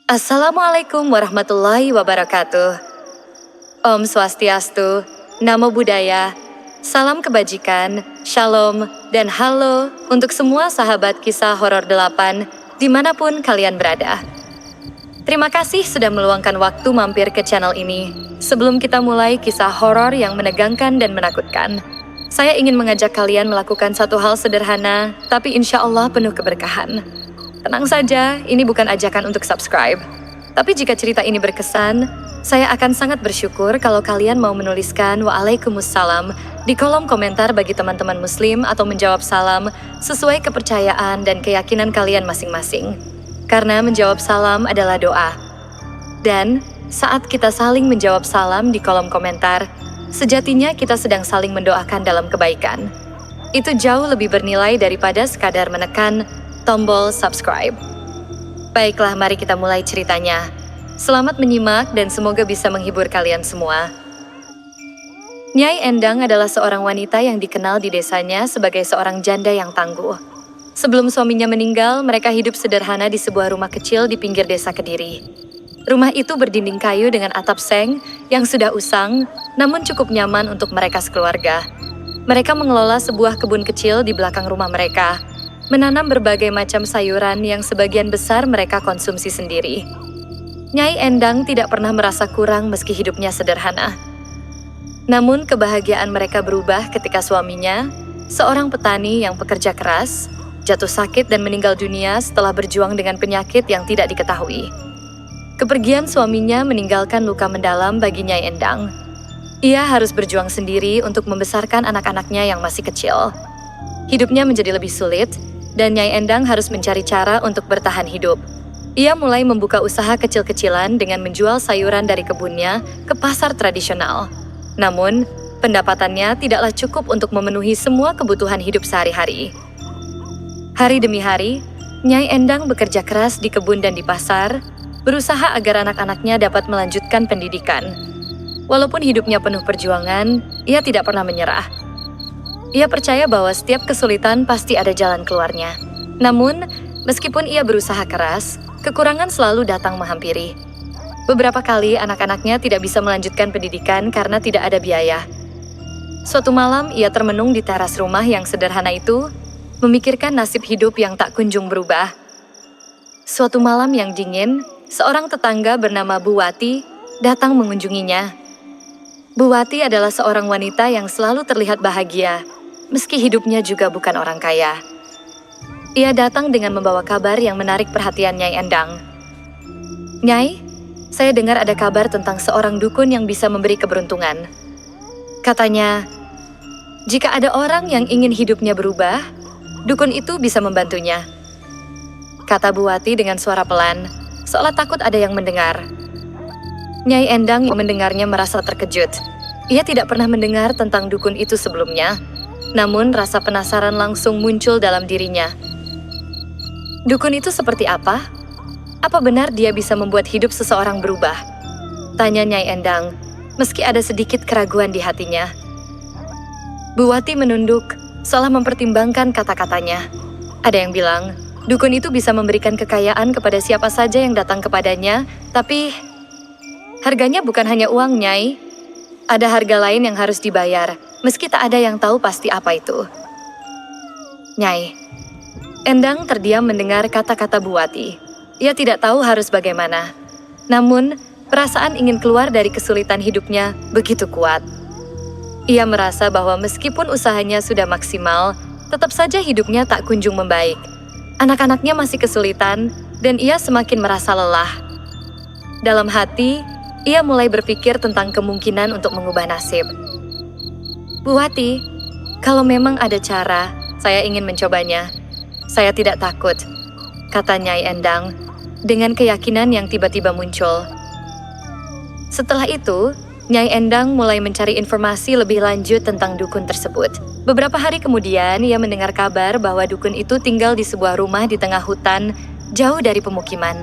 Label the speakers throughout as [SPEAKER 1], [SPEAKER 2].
[SPEAKER 1] Assalamualaikum warahmatullahi wabarakatuh. Om Swastiastu, Namo Buddhaya, salam kebajikan, shalom, dan halo untuk semua sahabat kisah horor 8 dimanapun kalian berada. Terima kasih sudah meluangkan waktu mampir ke channel ini. Sebelum kita mulai kisah horor yang menegangkan dan menakutkan, saya ingin mengajak kalian melakukan satu hal sederhana, tapi insya Allah penuh keberkahan. Tenang saja, ini bukan ajakan untuk subscribe. Tapi jika cerita ini berkesan, saya akan sangat bersyukur kalau kalian mau menuliskan Waalaikumsalam di kolom komentar bagi teman-teman muslim atau menjawab salam sesuai kepercayaan dan keyakinan kalian masing-masing. Karena menjawab salam adalah doa. Dan saat kita saling menjawab salam di kolom komentar, sejatinya kita sedang saling mendoakan dalam kebaikan. Itu jauh lebih bernilai daripada sekadar menekan tombol subscribe. Baiklah, mari kita mulai ceritanya. Selamat menyimak dan semoga bisa menghibur kalian semua. Nyai Endang adalah seorang wanita yang dikenal di desanya sebagai seorang janda yang tangguh. Sebelum suaminya meninggal, mereka hidup sederhana di sebuah rumah kecil di pinggir desa Kediri. Rumah itu berdinding kayu dengan atap seng yang sudah usang, namun cukup nyaman untuk mereka sekeluarga. Mereka mengelola sebuah kebun kecil di belakang rumah mereka, menanam berbagai macam sayuran yang sebagian besar mereka konsumsi sendiri. Nyai Endang tidak pernah merasa kurang meski hidupnya sederhana. Namun kebahagiaan mereka berubah ketika suaminya, seorang petani yang pekerja keras, jatuh sakit dan meninggal dunia setelah berjuang dengan penyakit yang tidak diketahui. Kepergian suaminya meninggalkan luka mendalam bagi Nyai Endang. Ia harus berjuang sendiri untuk membesarkan anak-anaknya yang masih kecil. Hidupnya menjadi lebih sulit, dan Nyai Endang harus mencari cara untuk bertahan hidup. Ia mulai membuka usaha kecil-kecilan dengan menjual sayuran dari kebunnya ke pasar tradisional. Namun, pendapatannya tidaklah cukup untuk memenuhi semua kebutuhan hidup sehari-hari. Hari demi hari, Nyai Endang bekerja keras di kebun dan di pasar, berusaha agar anak-anaknya dapat melanjutkan pendidikan. Walaupun hidupnya penuh perjuangan, ia tidak pernah menyerah. Ia percaya bahwa setiap kesulitan pasti ada jalan keluarnya. Namun, meskipun ia berusaha keras, kekurangan selalu datang menghampiri. Beberapa kali anak-anaknya tidak bisa melanjutkan pendidikan karena tidak ada biaya. Suatu malam, ia termenung di teras rumah yang sederhana itu, memikirkan nasib hidup yang tak kunjung berubah. Suatu malam yang dingin, seorang tetangga bernama Bu Wati datang mengunjunginya. Bu Wati adalah seorang wanita yang selalu terlihat bahagia, meski hidupnya juga bukan orang kaya. Ia datang dengan membawa kabar yang menarik perhatian Nyai Endang. "Nyai, saya dengar ada kabar tentang seorang dukun yang bisa memberi keberuntungan. Katanya, jika ada orang yang ingin hidupnya berubah, dukun itu bisa membantunya," kata Bu Wati dengan suara pelan, seolah takut ada yang mendengar. Nyai Endang yang mendengarnya merasa terkejut. Ia tidak pernah mendengar tentang dukun itu sebelumnya. Namun rasa penasaran langsung muncul dalam dirinya. Dukun itu seperti apa? Apa benar dia bisa membuat hidup seseorang berubah? Tanya Nyai Endang, meski ada sedikit keraguan di hatinya. Bu Wati menunduk, seolah mempertimbangkan kata-katanya. Ada yang bilang, dukun itu bisa memberikan kekayaan kepada siapa saja yang datang kepadanya, tapi harganya bukan hanya uang, Nyai. Ada harga lain yang harus dibayar, meski tak ada yang tahu pasti apa itu. Nyai Endang terdiam mendengar kata-kata Bu Wati. Ia tidak tahu harus bagaimana. Namun, perasaan ingin keluar dari kesulitan hidupnya begitu kuat. Ia merasa bahwa meskipun usahanya sudah maksimal, tetap saja hidupnya tak kunjung membaik. Anak-anaknya masih kesulitan, dan ia semakin merasa lelah. Dalam hati, ia mulai berpikir tentang kemungkinan untuk mengubah nasib. "Bu Wati, kalau memang ada cara, saya ingin mencobanya. Saya tidak takut," kata Nyai Endang, dengan keyakinan yang tiba-tiba muncul. Setelah itu, Nyai Endang mulai mencari informasi lebih lanjut tentang dukun tersebut. Beberapa hari kemudian, ia mendengar kabar bahwa dukun itu tinggal di sebuah rumah di tengah hutan, jauh dari pemukiman.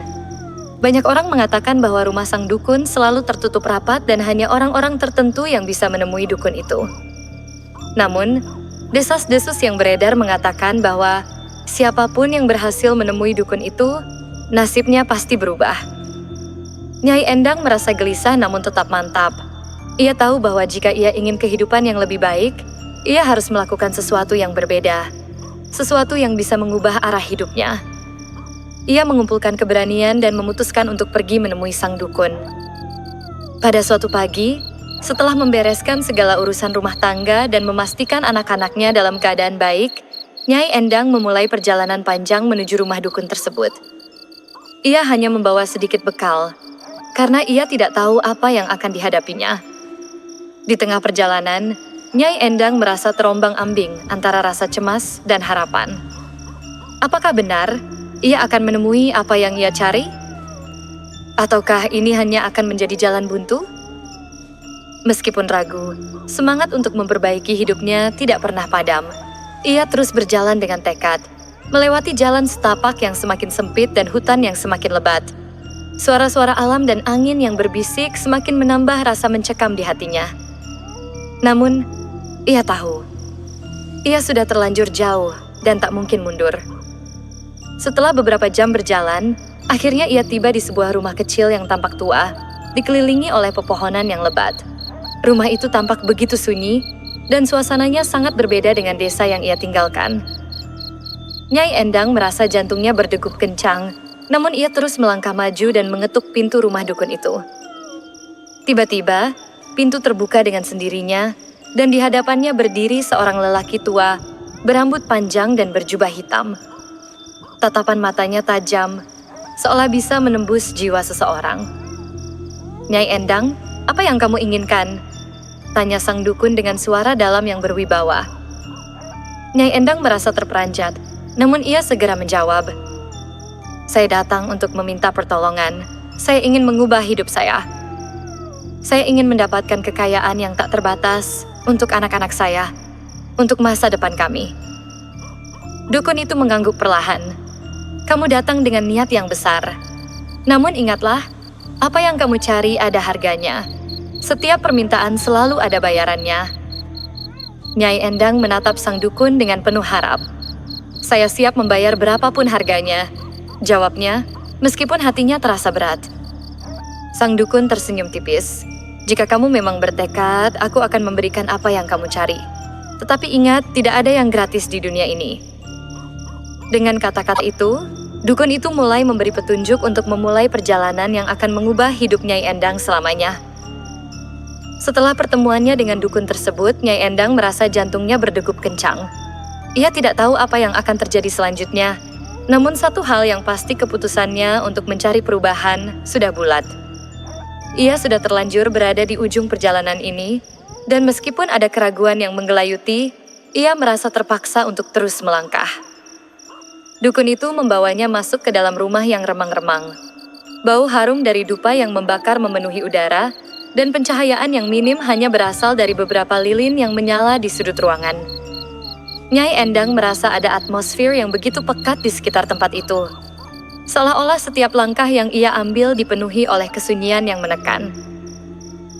[SPEAKER 1] Banyak orang mengatakan bahwa rumah sang dukun selalu tertutup rapat dan hanya orang-orang tertentu yang bisa menemui dukun itu. Namun, desas-desus yang beredar mengatakan bahwa siapapun yang berhasil menemui dukun itu, nasibnya pasti berubah. Nyai Endang merasa gelisah namun tetap mantap. Ia tahu bahwa jika ia ingin kehidupan yang lebih baik, ia harus melakukan sesuatu yang berbeda. Sesuatu yang bisa mengubah arah hidupnya. Ia mengumpulkan keberanian dan memutuskan untuk pergi menemui sang dukun. Pada suatu pagi, setelah membereskan segala urusan rumah tangga dan memastikan anak-anaknya dalam keadaan baik, Nyai Endang memulai perjalanan panjang menuju rumah dukun tersebut. Ia hanya membawa sedikit bekal, karena ia tidak tahu apa yang akan dihadapinya. Di tengah perjalanan, Nyai Endang merasa terombang-ambing antara rasa cemas dan harapan. Apakah benar ia akan menemui apa yang ia cari? Ataukah ini hanya akan menjadi jalan buntu? Meskipun ragu, semangat untuk memperbaiki hidupnya tidak pernah padam. Ia terus berjalan dengan tekad, melewati jalan setapak yang semakin sempit dan hutan yang semakin lebat. Suara-suara alam dan angin yang berbisik semakin menambah rasa mencekam di hatinya. Namun, ia tahu, ia sudah terlanjur jauh dan tak mungkin mundur. Setelah beberapa jam berjalan, akhirnya ia tiba di sebuah rumah kecil yang tampak tua, dikelilingi oleh pepohonan yang lebat. Rumah itu tampak begitu sunyi, dan suasananya sangat berbeda dengan desa yang ia tinggalkan. Nyai Endang merasa jantungnya berdegup kencang, namun ia terus melangkah maju dan mengetuk pintu rumah dukun itu. Tiba-tiba, pintu terbuka dengan sendirinya, dan di hadapannya berdiri seorang lelaki tua, berambut panjang dan berjubah hitam. Tatapan matanya tajam, seolah bisa menembus jiwa seseorang. "Nyai Endang, apa yang kamu inginkan?" tanya sang dukun dengan suara dalam yang berwibawa. Nyai Endang merasa terperanjat, namun ia segera menjawab, "Saya datang untuk meminta pertolongan. Saya ingin mengubah hidup saya. Saya ingin mendapatkan kekayaan yang tak terbatas untuk anak-anak saya, untuk masa depan kami." Dukun itu mengangguk perlahan. "Kamu datang dengan niat yang besar. Namun ingatlah, apa yang kamu cari ada harganya. Setiap permintaan selalu ada bayarannya." Nyai Endang menatap sang dukun dengan penuh harap. "Saya siap membayar berapapun harganya," jawabnya, meskipun hatinya terasa berat. Sang dukun tersenyum tipis. "Jika kamu memang bertekad, aku akan memberikan apa yang kamu cari. Tetapi ingat, tidak ada yang gratis di dunia ini." Dengan kata-kata itu, dukun itu mulai memberi petunjuk untuk memulai perjalanan yang akan mengubah hidup Nyai Endang selamanya. Setelah pertemuannya dengan dukun tersebut, Nyai Endang merasa jantungnya berdegup kencang. Ia tidak tahu apa yang akan terjadi selanjutnya, namun satu hal yang pasti, keputusannya untuk mencari perubahan sudah bulat. Ia sudah terlanjur berada di ujung perjalanan ini, dan meskipun ada keraguan yang menggelayuti, ia merasa terpaksa untuk terus melangkah. Dukun itu membawanya masuk ke dalam rumah yang remang-remang. Bau harum dari dupa yang membakar memenuhi udara, dan pencahayaan yang minim hanya berasal dari beberapa lilin yang menyala di sudut ruangan. Nyai Endang merasa ada atmosfer yang begitu pekat di sekitar tempat itu. Seolah-olah setiap langkah yang ia ambil dipenuhi oleh kesunyian yang menekan.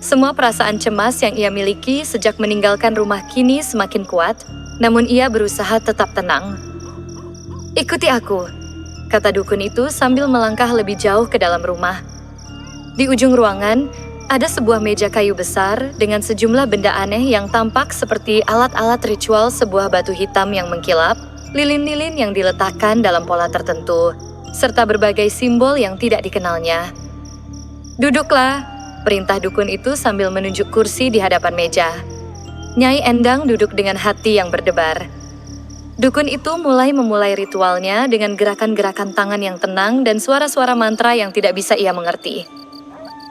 [SPEAKER 1] Semua perasaan cemas yang ia miliki sejak meninggalkan rumah kini semakin kuat, namun ia berusaha tetap tenang. "Ikuti aku," kata dukun itu sambil melangkah lebih jauh ke dalam rumah. Di ujung ruangan, ada sebuah meja kayu besar dengan sejumlah benda aneh yang tampak seperti alat-alat ritual, sebuah batu hitam yang mengkilap, lilin-lilin yang diletakkan dalam pola tertentu, serta berbagai simbol yang tidak dikenalnya. "Duduklah," perintah dukun itu sambil menunjuk kursi di hadapan meja. Nyai Endang duduk dengan hati yang berdebar. Dukun itu memulai ritualnya dengan gerakan-gerakan tangan yang tenang dan suara-suara mantra yang tidak bisa ia mengerti.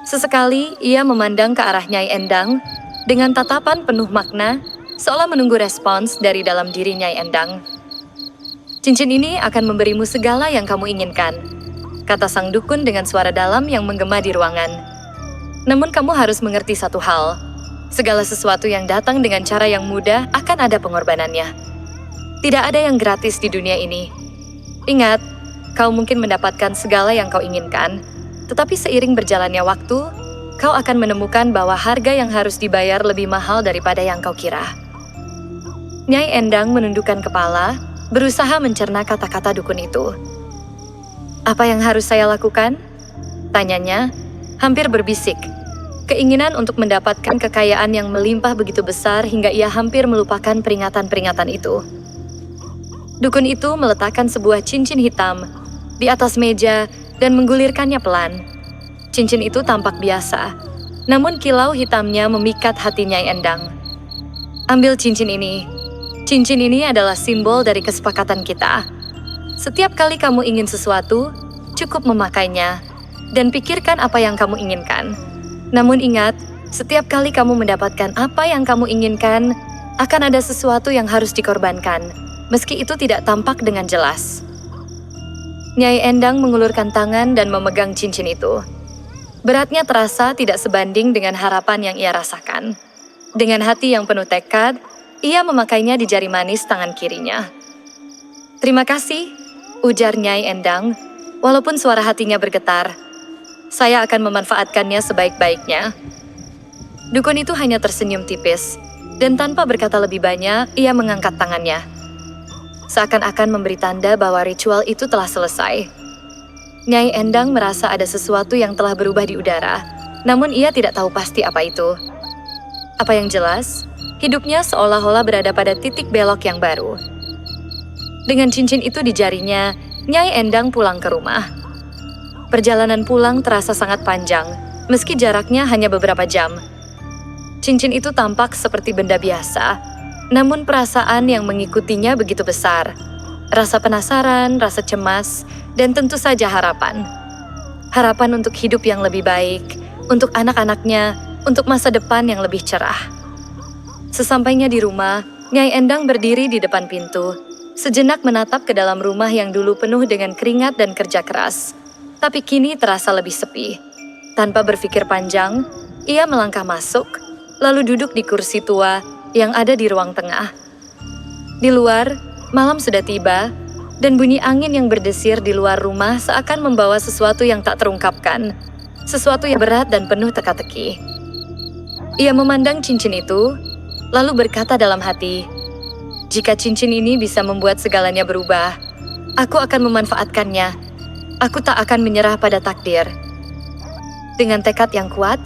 [SPEAKER 1] Sesekali ia memandang ke arah Nyai Endang dengan tatapan penuh makna, seolah menunggu respons dari dalam diri Nyai Endang. "Cincin ini akan memberimu segala yang kamu inginkan," kata sang dukun dengan suara dalam yang menggema di ruangan. "Namun kamu harus mengerti satu hal, segala sesuatu yang datang dengan cara yang mudah akan ada pengorbanannya. Tidak ada yang gratis di dunia ini. Ingat, kau mungkin mendapatkan segala yang kau inginkan, tetapi seiring berjalannya waktu, kau akan menemukan bahwa harga yang harus dibayar lebih mahal daripada yang kau kira." Nyai Endang menundukkan kepala, berusaha mencerna kata-kata dukun itu. "Apa yang harus saya lakukan?" tanyanya, hampir berbisik. Keinginan untuk mendapatkan kekayaan yang melimpah begitu besar hingga ia hampir melupakan peringatan-peringatan itu. Dukun itu meletakkan sebuah cincin hitam di atas meja dan menggulirkannya pelan. Cincin itu tampak biasa, namun kilau hitamnya memikat hati Nyai Endang. Ambil cincin ini. Cincin ini adalah simbol dari kesepakatan kita. Setiap kali kamu ingin sesuatu, cukup memakainya dan pikirkan apa yang kamu inginkan. Namun ingat, setiap kali kamu mendapatkan apa yang kamu inginkan, akan ada sesuatu yang harus dikorbankan, meski itu tidak tampak dengan jelas. Nyai Endang mengulurkan tangan dan memegang cincin itu. Beratnya terasa tidak sebanding dengan harapan yang ia rasakan. Dengan hati yang penuh tekad, ia memakainya di jari manis tangan kirinya. "Terima kasih," ujar Nyai Endang, walaupun suara hatinya bergetar. "Saya akan memanfaatkannya sebaik-baiknya." Dukun itu hanya tersenyum tipis, dan tanpa berkata lebih banyak, ia mengangkat tangannya. Seakan-akan memberi tanda bahwa ritual itu telah selesai. Nyai Endang merasa ada sesuatu yang telah berubah di udara, namun ia tidak tahu pasti apa itu. Apa yang jelas, hidupnya seolah-olah berada pada titik belok yang baru. Dengan cincin itu di jarinya, Nyai Endang pulang ke rumah. Perjalanan pulang terasa sangat panjang, meski jaraknya hanya beberapa jam. Cincin itu tampak seperti benda biasa, namun perasaan yang mengikutinya begitu besar. Rasa penasaran, rasa cemas, dan tentu saja harapan. Harapan untuk hidup yang lebih baik, untuk anak-anaknya, untuk masa depan yang lebih cerah. Sesampainya di rumah, Nyai Endang berdiri di depan pintu, sejenak menatap ke dalam rumah yang dulu penuh dengan keringat dan kerja keras. Tapi kini terasa lebih sepi. Tanpa berpikir panjang, ia melangkah masuk, lalu duduk di kursi tua yang ada di ruang tengah. Di luar, malam sudah tiba, dan bunyi angin yang berdesir di luar rumah seakan membawa sesuatu yang tak terungkapkan, sesuatu yang berat dan penuh teka-teki. Ia memandang cincin itu, lalu berkata dalam hati, "Jika cincin ini bisa membuat segalanya berubah, aku akan memanfaatkannya. Aku tak akan menyerah pada takdir." Dengan tekad yang kuat,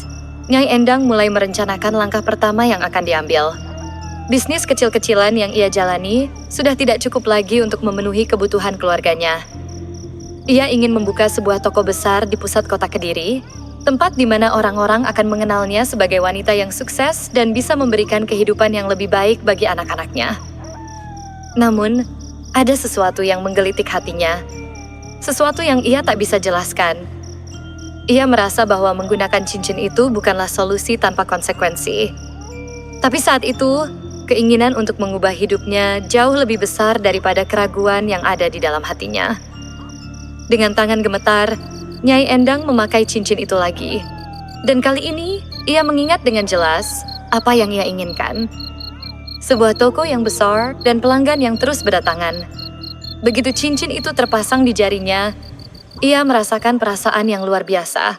[SPEAKER 1] Nyai Endang mulai merencanakan langkah pertama yang akan diambil. Bisnis kecil-kecilan yang ia jalani sudah tidak cukup lagi untuk memenuhi kebutuhan keluarganya. Ia ingin membuka sebuah toko besar di pusat kota Kediri, tempat di mana orang-orang akan mengenalnya sebagai wanita yang sukses dan bisa memberikan kehidupan yang lebih baik bagi anak-anaknya. Namun, ada sesuatu yang menggelitik hatinya. Sesuatu yang ia tak bisa jelaskan. Ia merasa bahwa menggunakan cincin itu bukanlah solusi tanpa konsekuensi. Tapi saat itu, keinginan untuk mengubah hidupnya jauh lebih besar daripada keraguan yang ada di dalam hatinya. Dengan tangan gemetar, Nyai Endang memakai cincin itu lagi. Dan kali ini, ia mengingat dengan jelas apa yang ia inginkan. Sebuah toko yang besar dan pelanggan yang terus berdatangan. Begitu cincin itu terpasang di jarinya, ia merasakan perasaan yang luar biasa.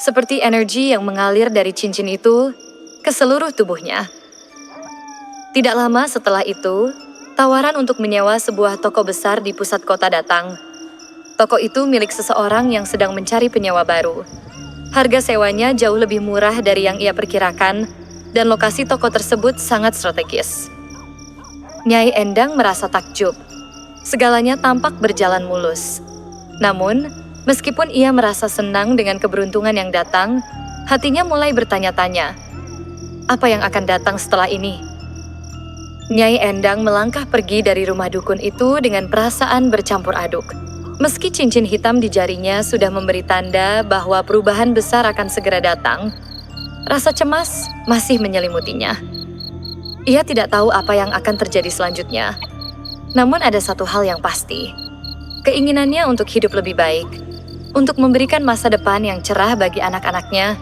[SPEAKER 1] Seperti energi yang mengalir dari cincin itu ke seluruh tubuhnya. Tidak lama setelah itu, tawaran untuk menyewa sebuah toko besar di pusat kota datang. Toko itu milik seseorang yang sedang mencari penyewa baru. Harga sewanya jauh lebih murah dari yang ia perkirakan, dan lokasi toko tersebut sangat strategis. Nyai Endang merasa takjub. Segalanya tampak berjalan mulus. Namun, meskipun ia merasa senang dengan keberuntungan yang datang, hatinya mulai bertanya-tanya, apa yang akan datang setelah ini? Nyai Endang melangkah pergi dari rumah dukun itu dengan perasaan bercampur aduk. Meski cincin hitam di jarinya sudah memberi tanda bahwa perubahan besar akan segera datang, rasa cemas masih menyelimutinya. Ia tidak tahu apa yang akan terjadi selanjutnya. Namun ada satu hal yang pasti. Keinginannya untuk hidup lebih baik, untuk memberikan masa depan yang cerah bagi anak-anaknya,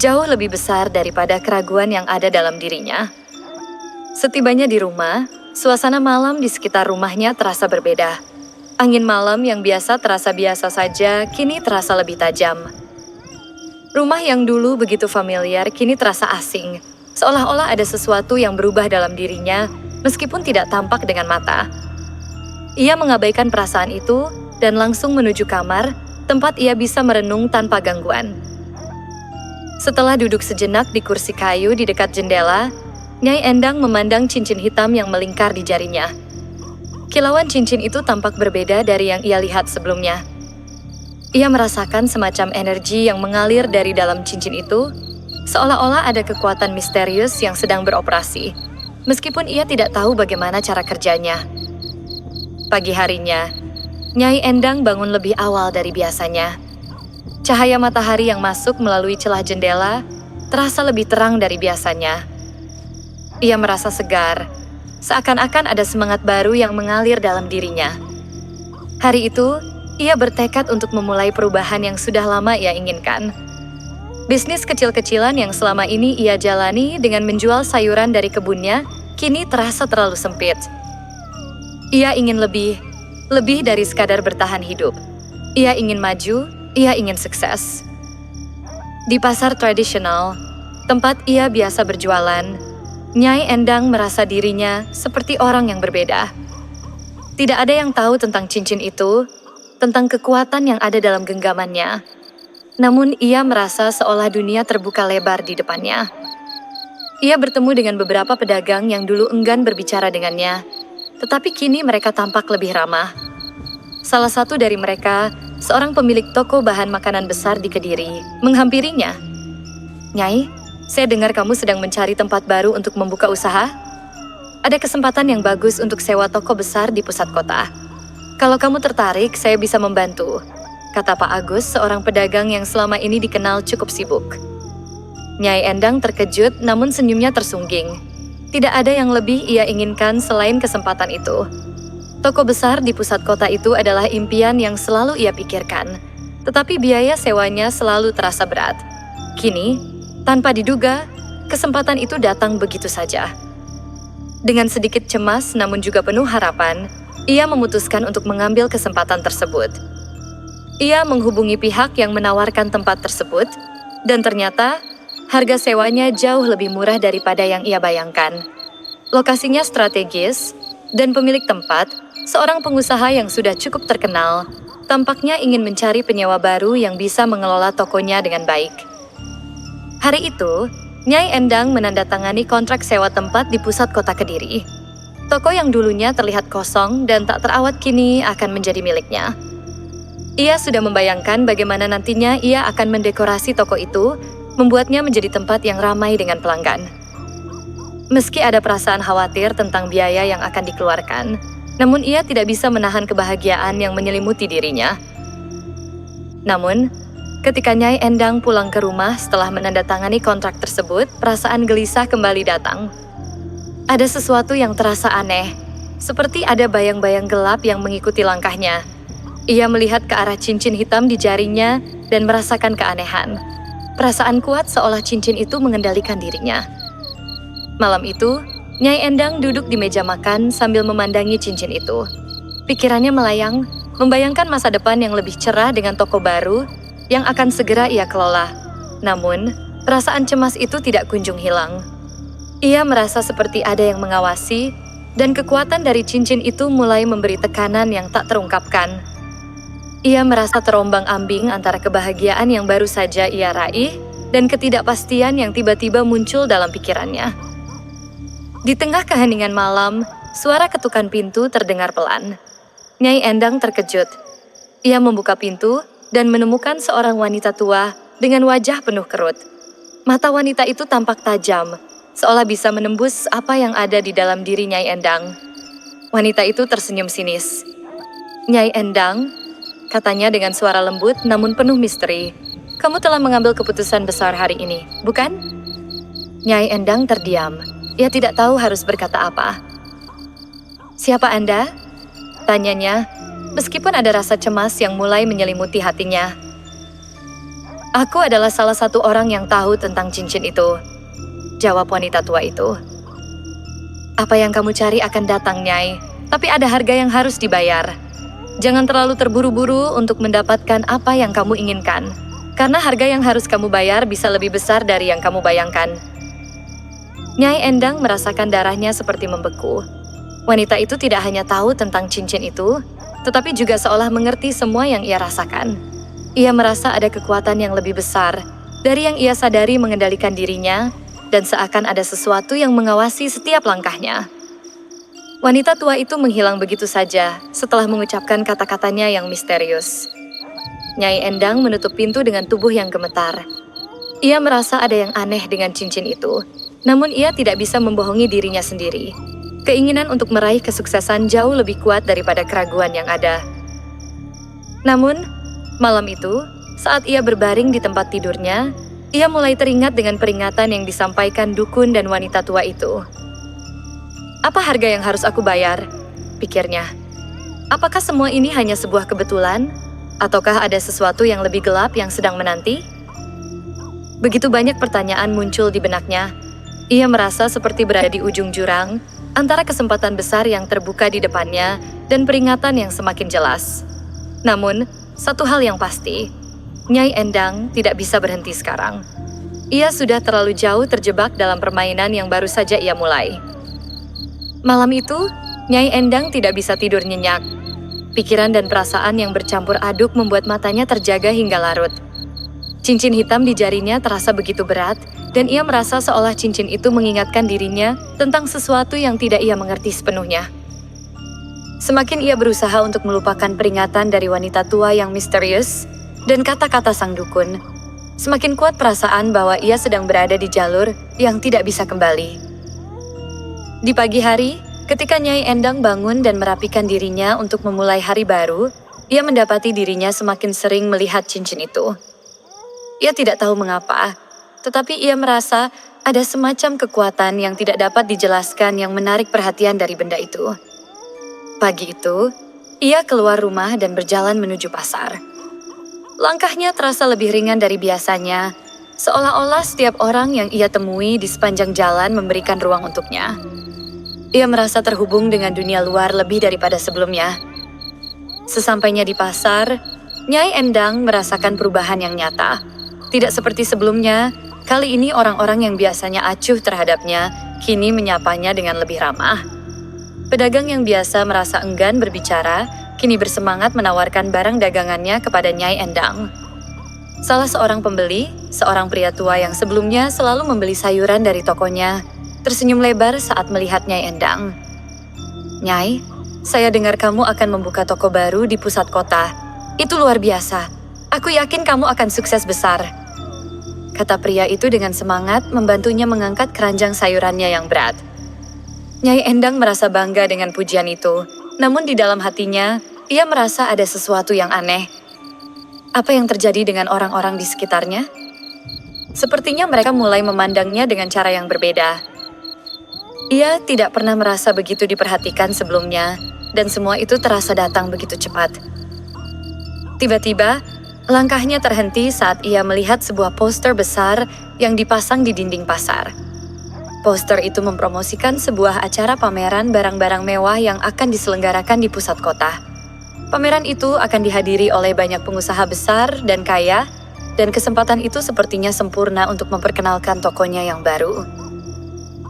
[SPEAKER 1] jauh lebih besar daripada keraguan yang ada dalam dirinya. Setibanya di rumah, suasana malam di sekitar rumahnya terasa berbeda. Angin malam yang biasa terasa biasa saja, kini terasa lebih tajam. Rumah yang dulu begitu familiar, kini terasa asing. Seolah-olah ada sesuatu yang berubah dalam dirinya, meskipun tidak tampak dengan mata. Ia mengabaikan perasaan itu, dan langsung menuju kamar, tempat ia bisa merenung tanpa gangguan. Setelah duduk sejenak di kursi kayu di dekat jendela, Nyai Endang memandang cincin hitam yang melingkar di jarinya. Kilauan cincin itu tampak berbeda dari yang ia lihat sebelumnya. Ia merasakan semacam energi yang mengalir dari dalam cincin itu, seolah-olah ada kekuatan misterius yang sedang beroperasi, meskipun ia tidak tahu bagaimana cara kerjanya. Pagi harinya, Nyai Endang bangun lebih awal dari biasanya. Cahaya matahari yang masuk melalui celah jendela terasa lebih terang dari biasanya. Ia merasa segar, seakan-akan ada semangat baru yang mengalir dalam dirinya. Hari itu, ia bertekad untuk memulai perubahan yang sudah lama ia inginkan. Bisnis kecil-kecilan yang selama ini ia jalani dengan menjual sayuran dari kebunnya, kini terasa terlalu sempit. Ia ingin lebih dari sekadar bertahan hidup. Ia ingin maju, ia ingin sukses. Di pasar tradisional, tempat ia biasa berjualan, Nyai Endang merasa dirinya seperti orang yang berbeda. Tidak ada yang tahu tentang cincin itu, tentang kekuatan yang ada dalam genggamannya. Namun ia merasa seolah dunia terbuka lebar di depannya. Ia bertemu dengan beberapa pedagang yang dulu enggan berbicara dengannya, tetapi kini mereka tampak lebih ramah. Salah satu dari mereka, seorang pemilik toko bahan makanan besar di Kediri, menghampirinya. "Nyai, saya dengar kamu sedang mencari tempat baru untuk membuka usaha. Ada kesempatan yang bagus untuk sewa toko besar di pusat kota. Kalau kamu tertarik, saya bisa membantu," kata Pak Agus, seorang pedagang yang selama ini dikenal cukup sibuk. Nyai Endang terkejut, namun senyumnya tersungging. Tidak ada yang lebih ia inginkan selain kesempatan itu. Toko besar di pusat kota itu adalah impian yang selalu ia pikirkan, tetapi biaya sewanya selalu terasa berat. Kini, tanpa diduga, kesempatan itu datang begitu saja. Dengan sedikit cemas namun juga penuh harapan, ia memutuskan untuk mengambil kesempatan tersebut. Ia menghubungi pihak yang menawarkan tempat tersebut, dan ternyata harga sewanya jauh lebih murah daripada yang ia bayangkan. Lokasinya strategis, dan pemilik tempat, seorang pengusaha yang sudah cukup terkenal, tampaknya ingin mencari penyewa baru yang bisa mengelola tokonya dengan baik. Hari itu, Nyai Endang menandatangani kontrak sewa tempat di pusat kota Kediri. Toko yang dulunya terlihat kosong dan tak terawat kini akan menjadi miliknya. Ia sudah membayangkan bagaimana nantinya ia akan mendekorasi toko itu, membuatnya menjadi tempat yang ramai dengan pelanggan. Meski ada perasaan khawatir tentang biaya yang akan dikeluarkan, namun ia tidak bisa menahan kebahagiaan yang menyelimuti dirinya. Namun, ketika Nyai Endang pulang ke rumah setelah menandatangani kontrak tersebut, perasaan gelisah kembali datang. Ada sesuatu yang terasa aneh, seperti ada bayang-bayang gelap yang mengikuti langkahnya. Ia melihat ke arah cincin hitam di jarinya dan merasakan keanehan. Perasaan kuat seolah cincin itu mengendalikan dirinya. Malam itu, Nyai Endang duduk di meja makan sambil memandangi cincin itu. Pikirannya melayang, membayangkan masa depan yang lebih cerah dengan toko baru yang akan segera ia kelola. Namun, perasaan cemas itu tidak kunjung hilang. Ia merasa seperti ada yang mengawasi, dan kekuatan dari cincin itu mulai memberi tekanan yang tak terungkapkan. Ia merasa terombang-ambing antara kebahagiaan yang baru saja ia raih dan ketidakpastian yang tiba-tiba muncul dalam pikirannya. Di tengah keheningan malam, suara ketukan pintu terdengar pelan. Nyai Endang terkejut. Ia membuka pintu dan menemukan seorang wanita tua dengan wajah penuh kerut. Mata wanita itu tampak tajam, seolah bisa menembus apa yang ada di dalam diri Nyai Endang. Wanita itu tersenyum sinis. "Nyai Endang," katanya dengan suara lembut namun penuh misteri, "kamu telah mengambil keputusan besar hari ini, bukan?" Nyai Endang terdiam. Ia tidak tahu harus berkata apa. "Siapa Anda?" tanyanya, meskipun ada rasa cemas yang mulai menyelimuti hatinya. "Aku adalah salah satu orang yang tahu tentang cincin itu," jawab wanita tua itu. "Apa yang kamu cari akan datang, Nyai, tapi ada harga yang harus dibayar. Jangan terlalu terburu-buru untuk mendapatkan apa yang kamu inginkan, karena harga yang harus kamu bayar bisa lebih besar dari yang kamu bayangkan." Nyai Endang merasakan darahnya seperti membeku. Wanita itu tidak hanya tahu tentang cincin itu, tetapi juga seolah mengerti semua yang ia rasakan. Ia merasa ada kekuatan yang lebih besar dari yang ia sadari mengendalikan dirinya, dan seakan ada sesuatu yang mengawasi setiap langkahnya. Wanita tua itu menghilang begitu saja setelah mengucapkan kata-katanya yang misterius. Nyai Endang menutup pintu dengan tubuh yang gemetar. Ia merasa ada yang aneh dengan cincin itu, namun ia tidak bisa membohongi dirinya sendiri. Keinginan untuk meraih kesuksesan jauh lebih kuat daripada keraguan yang ada. Namun, malam itu, saat ia berbaring di tempat tidurnya, ia mulai teringat dengan peringatan yang disampaikan dukun dan wanita tua itu. Apa harga yang harus aku bayar? Pikirnya. Apakah semua ini hanya sebuah kebetulan? Ataukah ada sesuatu yang lebih gelap yang sedang menanti? Begitu banyak pertanyaan muncul di benaknya. Ia merasa seperti berada di ujung jurang, antara kesempatan besar yang terbuka di depannya dan peringatan yang semakin jelas. Namun, satu hal yang pasti, Nyai Endang tidak bisa berhenti sekarang. Ia sudah terlalu jauh terjebak dalam permainan yang baru saja ia mulai. Malam itu, Nyai Endang tidak bisa tidur nyenyak. Pikiran dan perasaan yang bercampur aduk membuat matanya terjaga hingga larut. Cincin hitam di jarinya terasa begitu berat, dan ia merasa seolah cincin itu mengingatkan dirinya tentang sesuatu yang tidak ia mengerti sepenuhnya. Semakin ia berusaha untuk melupakan peringatan dari wanita tua yang misterius dan kata-kata sang dukun, semakin kuat perasaan bahwa ia sedang berada di jalur yang tidak bisa kembali. Di pagi hari, ketika Nyai Endang bangun dan merapikan dirinya untuk memulai hari baru, ia mendapati dirinya semakin sering melihat cincin itu. Ia tidak tahu mengapa, tetapi ia merasa ada semacam kekuatan yang tidak dapat dijelaskan yang menarik perhatian dari benda itu. Pagi itu, ia keluar rumah dan berjalan menuju pasar. Langkahnya terasa lebih ringan dari biasanya, seolah-olah setiap orang yang ia temui di sepanjang jalan memberikan ruang untuknya. Ia merasa terhubung dengan dunia luar lebih daripada sebelumnya. Sesampainya di pasar, Nyai Endang merasakan perubahan yang nyata. Tidak seperti sebelumnya, kali ini orang-orang yang biasanya acuh terhadapnya, kini menyapanya dengan lebih ramah. Pedagang yang biasa merasa enggan berbicara, kini bersemangat menawarkan barang dagangannya kepada Nyai Endang. Salah seorang pembeli, seorang pria tua yang sebelumnya selalu membeli sayuran dari tokonya, tersenyum lebar saat melihat Nyai Endang. "Nyai, saya dengar kamu akan membuka toko baru di pusat kota. Itu luar biasa. Aku yakin kamu akan sukses besar," kata pria itu dengan semangat membantunya mengangkat keranjang sayurannya yang berat. Nyai Endang merasa bangga dengan pujian itu, namun di dalam hatinya, ia merasa ada sesuatu yang aneh. Apa yang terjadi dengan orang-orang di sekitarnya? Sepertinya mereka mulai memandangnya dengan cara yang berbeda. Ia tidak pernah merasa begitu diperhatikan sebelumnya, dan semua itu terasa datang begitu cepat. Tiba-tiba, langkahnya terhenti saat ia melihat sebuah poster besar yang dipasang di dinding pasar. Poster itu mempromosikan sebuah acara pameran barang-barang mewah yang akan diselenggarakan di pusat kota. Pameran itu akan dihadiri oleh banyak pengusaha besar dan kaya, dan kesempatan itu sepertinya sempurna untuk memperkenalkan tokonya yang baru.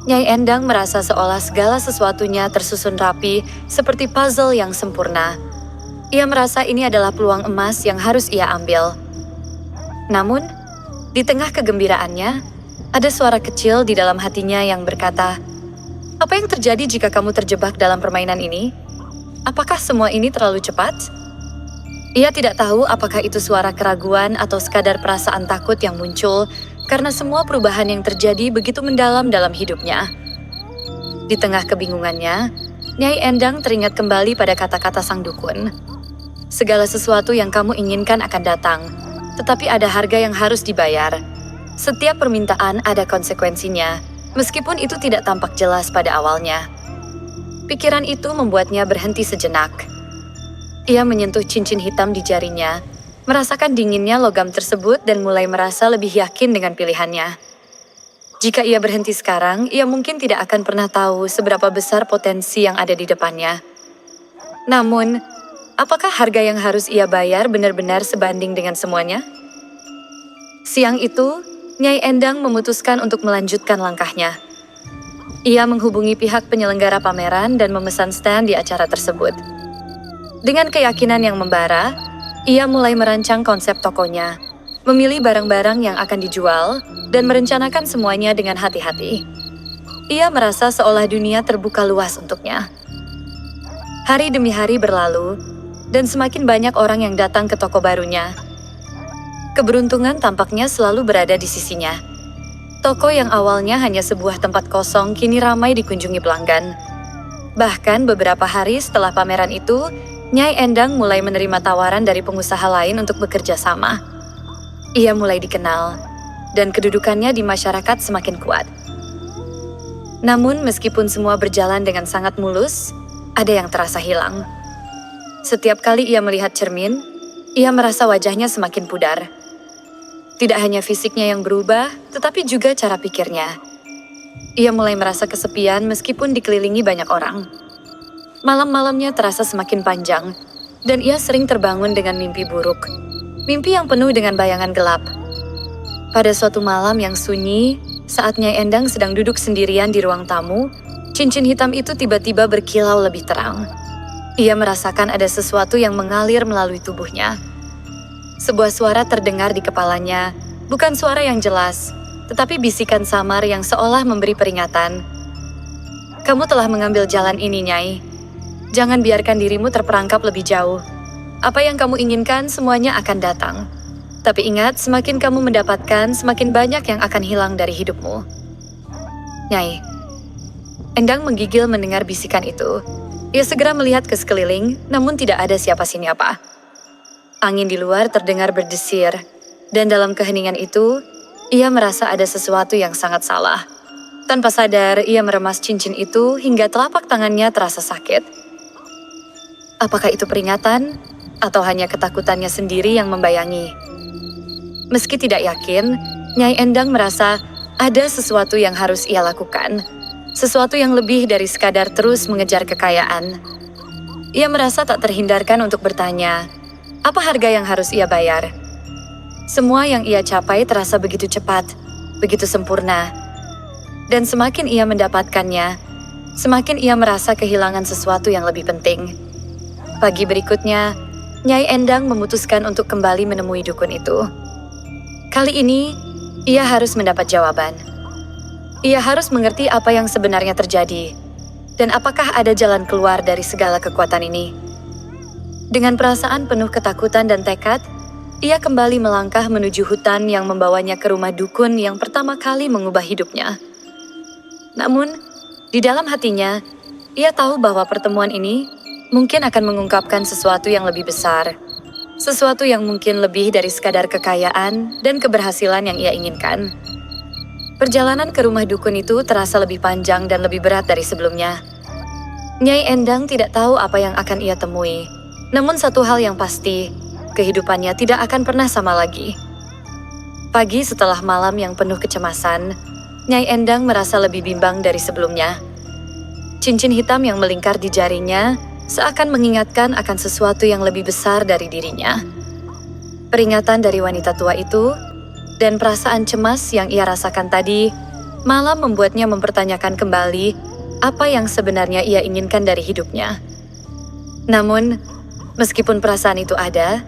[SPEAKER 1] Nyai Endang merasa seolah segala sesuatunya tersusun rapi seperti puzzle yang sempurna. Ia merasa ini adalah peluang emas yang harus ia ambil. Namun, di tengah kegembiraannya, ada suara kecil di dalam hatinya yang berkata, "Apa yang terjadi jika kamu terjebak dalam permainan ini? Apakah semua ini terlalu cepat?" Ia tidak tahu apakah itu suara keraguan atau sekadar perasaan takut yang muncul karena semua perubahan yang terjadi begitu mendalam dalam hidupnya. Di tengah kebingungannya, Nyai Endang teringat kembali pada kata-kata sang dukun. "Segala sesuatu yang kamu inginkan akan datang, tetapi ada harga yang harus dibayar. Setiap permintaan ada konsekuensinya, meskipun itu tidak tampak jelas pada awalnya." Pikiran itu membuatnya berhenti sejenak. Ia menyentuh cincin hitam di jarinya, merasakan dinginnya logam tersebut dan mulai merasa lebih yakin dengan pilihannya. Jika ia berhenti sekarang, ia mungkin tidak akan pernah tahu seberapa besar potensi yang ada di depannya. Namun, apakah harga yang harus ia bayar benar-benar sebanding dengan semuanya? Siang itu, Nyai Endang memutuskan untuk melanjutkan langkahnya. Ia menghubungi pihak penyelenggara pameran dan memesan stand di acara tersebut. Dengan keyakinan yang membara, ia mulai merancang konsep tokonya. memilih barang-barang yang akan dijual, dan merencanakan semuanya dengan hati-hati. Ia merasa seolah dunia terbuka luas untuknya. Hari demi hari berlalu, dan semakin banyak orang yang datang ke toko barunya. Keberuntungan tampaknya selalu berada di sisinya. Toko yang awalnya hanya sebuah tempat kosong kini ramai dikunjungi pelanggan. Bahkan beberapa hari setelah pameran itu, Nyai Endang mulai menerima tawaran dari pengusaha lain untuk bekerja sama. Ia mulai dikenal, dan kedudukannya di masyarakat semakin kuat. Namun meskipun semua berjalan dengan sangat mulus, ada yang terasa hilang. Setiap kali ia melihat cermin, ia merasa wajahnya semakin pudar. Tidak hanya fisiknya yang berubah, tetapi juga cara pikirnya. Ia mulai merasa kesepian meskipun dikelilingi banyak orang. Malam-malamnya terasa semakin panjang, dan ia sering terbangun dengan mimpi buruk. Mimpi yang penuh dengan bayangan gelap. Pada suatu malam yang sunyi, saat Nyai Endang sedang duduk sendirian di ruang tamu, cincin hitam itu tiba-tiba berkilau lebih terang. Ia merasakan ada sesuatu yang mengalir melalui tubuhnya. Sebuah suara terdengar di kepalanya, bukan suara yang jelas, tetapi bisikan samar yang seolah memberi peringatan. Kamu telah mengambil jalan ini, Nyai. Jangan biarkan dirimu terperangkap lebih jauh. Apa yang kamu inginkan semuanya akan datang. Tapi ingat, semakin kamu mendapatkan, semakin banyak yang akan hilang dari hidupmu. Nyai. Endang menggigil mendengar bisikan itu. Ia segera melihat ke sekeliling, namun tidak ada siapa-siapa. Angin di luar terdengar berdesir, dan dalam keheningan itu, ia merasa ada sesuatu yang sangat salah. Tanpa sadar, ia meremas cincin itu hingga telapak tangannya terasa sakit. Apakah itu peringatan, atau hanya ketakutannya sendiri yang membayangi? Meski tidak yakin, Nyai Endang merasa ada sesuatu yang harus ia lakukan. Sesuatu yang lebih dari sekadar terus mengejar kekayaan. Ia merasa tak terhindarkan untuk bertanya, apa harga yang harus ia bayar? Semua yang ia capai terasa begitu cepat, begitu sempurna. Dan semakin ia mendapatkannya, semakin ia merasa kehilangan sesuatu yang lebih penting. Pagi berikutnya, Nyai Endang memutuskan untuk kembali menemui dukun itu. Kali ini, ia harus mendapat jawaban. Ia harus mengerti apa yang sebenarnya terjadi, dan apakah ada jalan keluar dari segala kekuatan ini. Dengan perasaan penuh ketakutan dan tekad, ia kembali melangkah menuju hutan yang membawanya ke rumah dukun yang pertama kali mengubah hidupnya. Namun, di dalam hatinya, ia tahu bahwa pertemuan ini mungkin akan mengungkapkan sesuatu yang lebih besar. Sesuatu yang mungkin lebih dari sekadar kekayaan dan keberhasilan yang ia inginkan. Perjalanan ke rumah dukun itu terasa lebih panjang dan lebih berat dari sebelumnya. Nyai Endang tidak tahu apa yang akan ia temui. Namun satu hal yang pasti, kehidupannya tidak akan pernah sama lagi. Pagi setelah malam yang penuh kecemasan, Nyai Endang merasa lebih bimbang dari sebelumnya. Cincin hitam yang melingkar di jarinya seakan mengingatkan akan sesuatu yang lebih besar dari dirinya. Peringatan dari wanita tua itu, dan perasaan cemas yang ia rasakan tadi, malah membuatnya mempertanyakan kembali apa yang sebenarnya ia inginkan dari hidupnya. Namun, meskipun perasaan itu ada,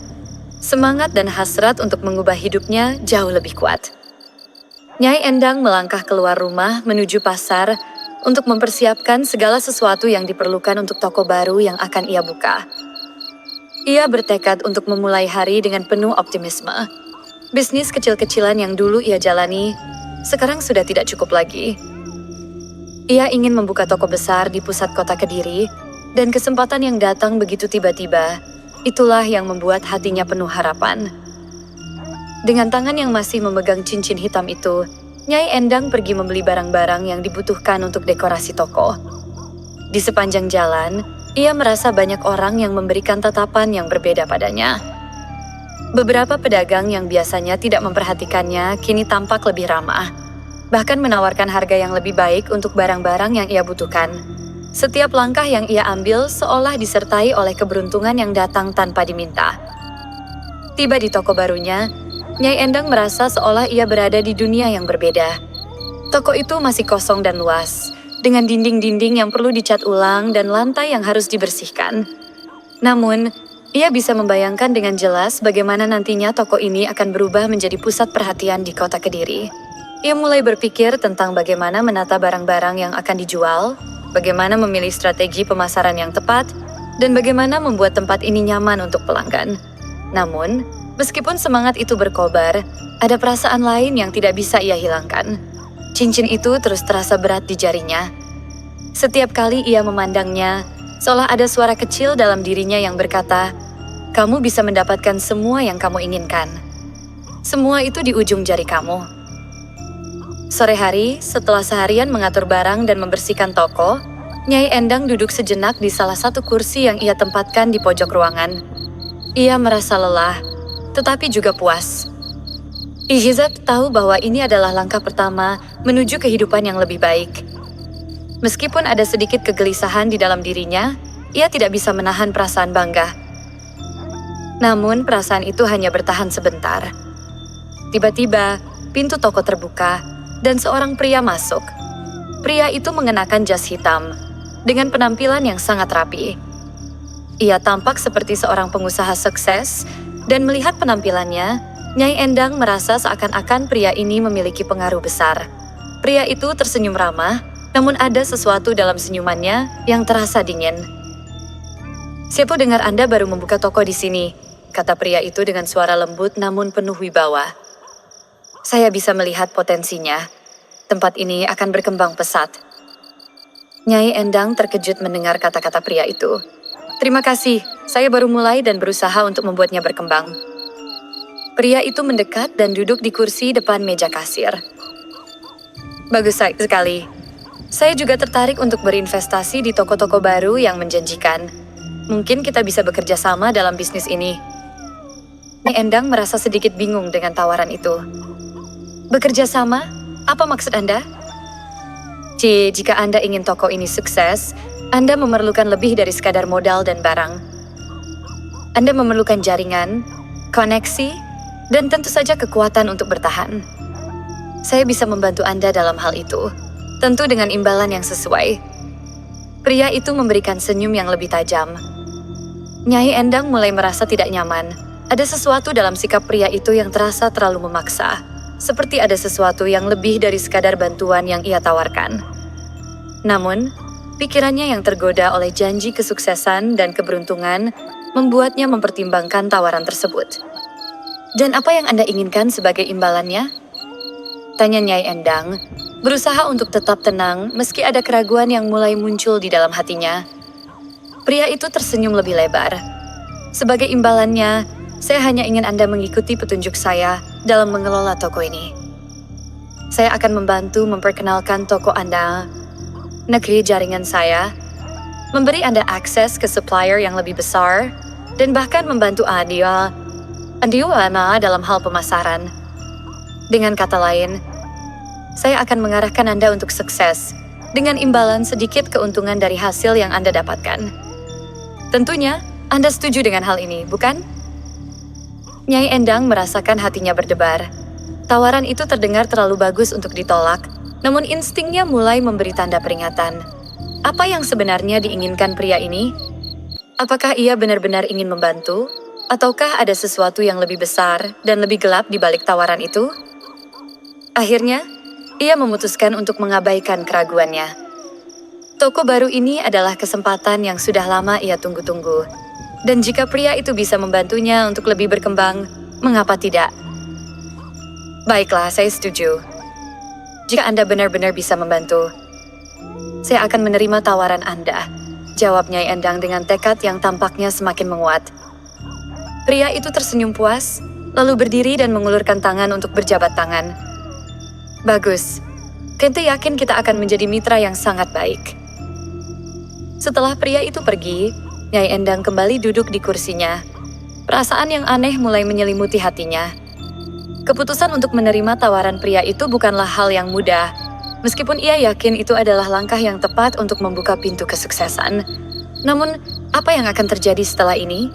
[SPEAKER 1] semangat dan hasrat untuk mengubah hidupnya jauh lebih kuat. Nyai Endang melangkah keluar rumah menuju pasar untuk mempersiapkan segala sesuatu yang diperlukan untuk toko baru yang akan ia buka. Ia bertekad untuk memulai hari dengan penuh optimisme. Bisnis kecil-kecilan yang dulu ia jalani, sekarang sudah tidak cukup lagi. Ia ingin membuka toko besar di pusat kota Kediri, dan kesempatan yang datang begitu tiba-tiba, itulah yang membuat hatinya penuh harapan. Dengan tangan yang masih memegang cincin hitam itu, Nyai Endang pergi membeli barang-barang yang dibutuhkan untuk dekorasi toko. Di sepanjang jalan, ia merasa banyak orang yang memberikan tatapan yang berbeda padanya. Beberapa pedagang yang biasanya tidak memperhatikannya kini tampak lebih ramah, bahkan menawarkan harga yang lebih baik untuk barang-barang yang ia butuhkan. Setiap langkah yang ia ambil seolah disertai oleh keberuntungan yang datang tanpa diminta. Tiba di toko barunya, Nyai Endang merasa seolah ia berada di dunia yang berbeda. Toko itu masih kosong dan luas, dengan dinding-dinding yang perlu dicat ulang dan lantai yang harus dibersihkan. Namun, Ia bisa membayangkan dengan jelas bagaimana nantinya toko ini akan berubah menjadi pusat perhatian di kota Kediri. Ia mulai berpikir tentang bagaimana menata barang-barang yang akan dijual, bagaimana memilih strategi pemasaran yang tepat, dan bagaimana membuat tempat ini nyaman untuk pelanggan. Namun, meskipun semangat itu berkobar, ada perasaan lain yang tidak bisa ia hilangkan. Cincin itu terus terasa berat di jarinya. Setiap kali ia memandangnya, seolah ada suara kecil dalam dirinya yang berkata, "Kamu bisa mendapatkan semua yang kamu inginkan. Semua itu di ujung jari kamu." Sore hari, setelah seharian mengatur barang dan membersihkan toko, Nyai Endang duduk sejenak di salah satu kursi yang ia tempatkan di pojok ruangan. Ia merasa lelah, tetapi juga puas. Ihizat tahu bahwa ini adalah langkah pertama menuju kehidupan yang lebih baik. Meskipun ada sedikit kegelisahan di dalam dirinya, ia tidak bisa menahan perasaan bangga. Namun perasaan itu hanya bertahan sebentar. Tiba-tiba, pintu toko terbuka dan seorang pria masuk. Pria itu mengenakan jas hitam dengan penampilan yang sangat rapi. Ia tampak seperti seorang pengusaha sukses dan melihat penampilannya, Nyai Endang merasa seakan-akan pria ini memiliki pengaruh besar. Pria itu tersenyum ramah, namun ada sesuatu dalam senyumannya yang terasa dingin. "Siapa dengar Anda baru membuka toko di sini?" kata pria itu dengan suara lembut namun penuh wibawa. "Saya bisa melihat potensinya. Tempat ini akan berkembang pesat." Nyai Endang terkejut mendengar kata-kata pria itu. "Terima kasih, saya baru mulai dan berusaha untuk membuatnya berkembang." Pria itu mendekat dan duduk di kursi depan meja kasir. "Bagus sekali. Saya juga tertarik untuk berinvestasi di toko-toko baru yang menjanjikan. Mungkin kita bisa bekerja sama dalam bisnis ini." Nyai Endang merasa sedikit bingung dengan tawaran itu. "Bekerja sama? Apa maksud Anda?" Jika Anda ingin toko ini sukses, Anda memerlukan lebih dari sekadar modal dan barang. Anda memerlukan jaringan, koneksi, dan tentu saja kekuatan untuk bertahan. Saya bisa membantu Anda dalam hal itu. Tentu dengan imbalan yang sesuai." Pria itu memberikan senyum yang lebih tajam. Nyai Endang mulai merasa tidak nyaman. Ada sesuatu dalam sikap pria itu yang terasa terlalu memaksa. Seperti ada sesuatu yang lebih dari sekadar bantuan yang ia tawarkan. Namun, pikirannya yang tergoda oleh janji kesuksesan dan keberuntungan membuatnya mempertimbangkan tawaran tersebut. "Dan apa yang Anda inginkan sebagai imbalannya?" tanya Nyai Endang, berusaha untuk tetap tenang meski ada keraguan yang mulai muncul di dalam hatinya. Pria itu tersenyum lebih lebar. "Sebagai imbalannya, saya hanya ingin Anda mengikuti petunjuk saya dalam mengelola toko ini. Saya akan membantu memperkenalkan toko Anda, negeri jaringan saya, memberi Anda akses ke supplier yang lebih besar, dan bahkan membantu Anda dalam hal pemasaran. Dengan kata lain, saya akan mengarahkan Anda untuk sukses dengan imbalan sedikit keuntungan dari hasil yang Anda dapatkan. Tentunya, Anda setuju dengan hal ini, bukan?" Nyai Endang merasakan hatinya berdebar. Tawaran itu terdengar terlalu bagus untuk ditolak, namun instingnya mulai memberi tanda peringatan. Apa yang sebenarnya diinginkan pria ini? Apakah ia benar-benar ingin membantu? Ataukah ada sesuatu yang lebih besar dan lebih gelap di balik tawaran itu? Akhirnya, ia memutuskan untuk mengabaikan keraguannya. Toko baru ini adalah kesempatan yang sudah lama ia tunggu-tunggu. Dan jika pria itu bisa membantunya untuk lebih berkembang, mengapa tidak? "Baiklah, saya setuju. Jika Anda benar-benar bisa membantu, saya akan menerima tawaran Anda," jawab Nyai Endang dengan tekad yang tampaknya semakin menguat. Pria itu tersenyum puas, lalu berdiri dan mengulurkan tangan untuk berjabat tangan. "Bagus. Kente yakin kita akan menjadi mitra yang sangat baik." Setelah pria itu pergi, Nyai Endang kembali duduk di kursinya. Perasaan yang aneh mulai menyelimuti hatinya. Keputusan untuk menerima tawaran pria itu bukanlah hal yang mudah, meskipun ia yakin itu adalah langkah yang tepat untuk membuka pintu kesuksesan. Namun, apa yang akan terjadi setelah ini?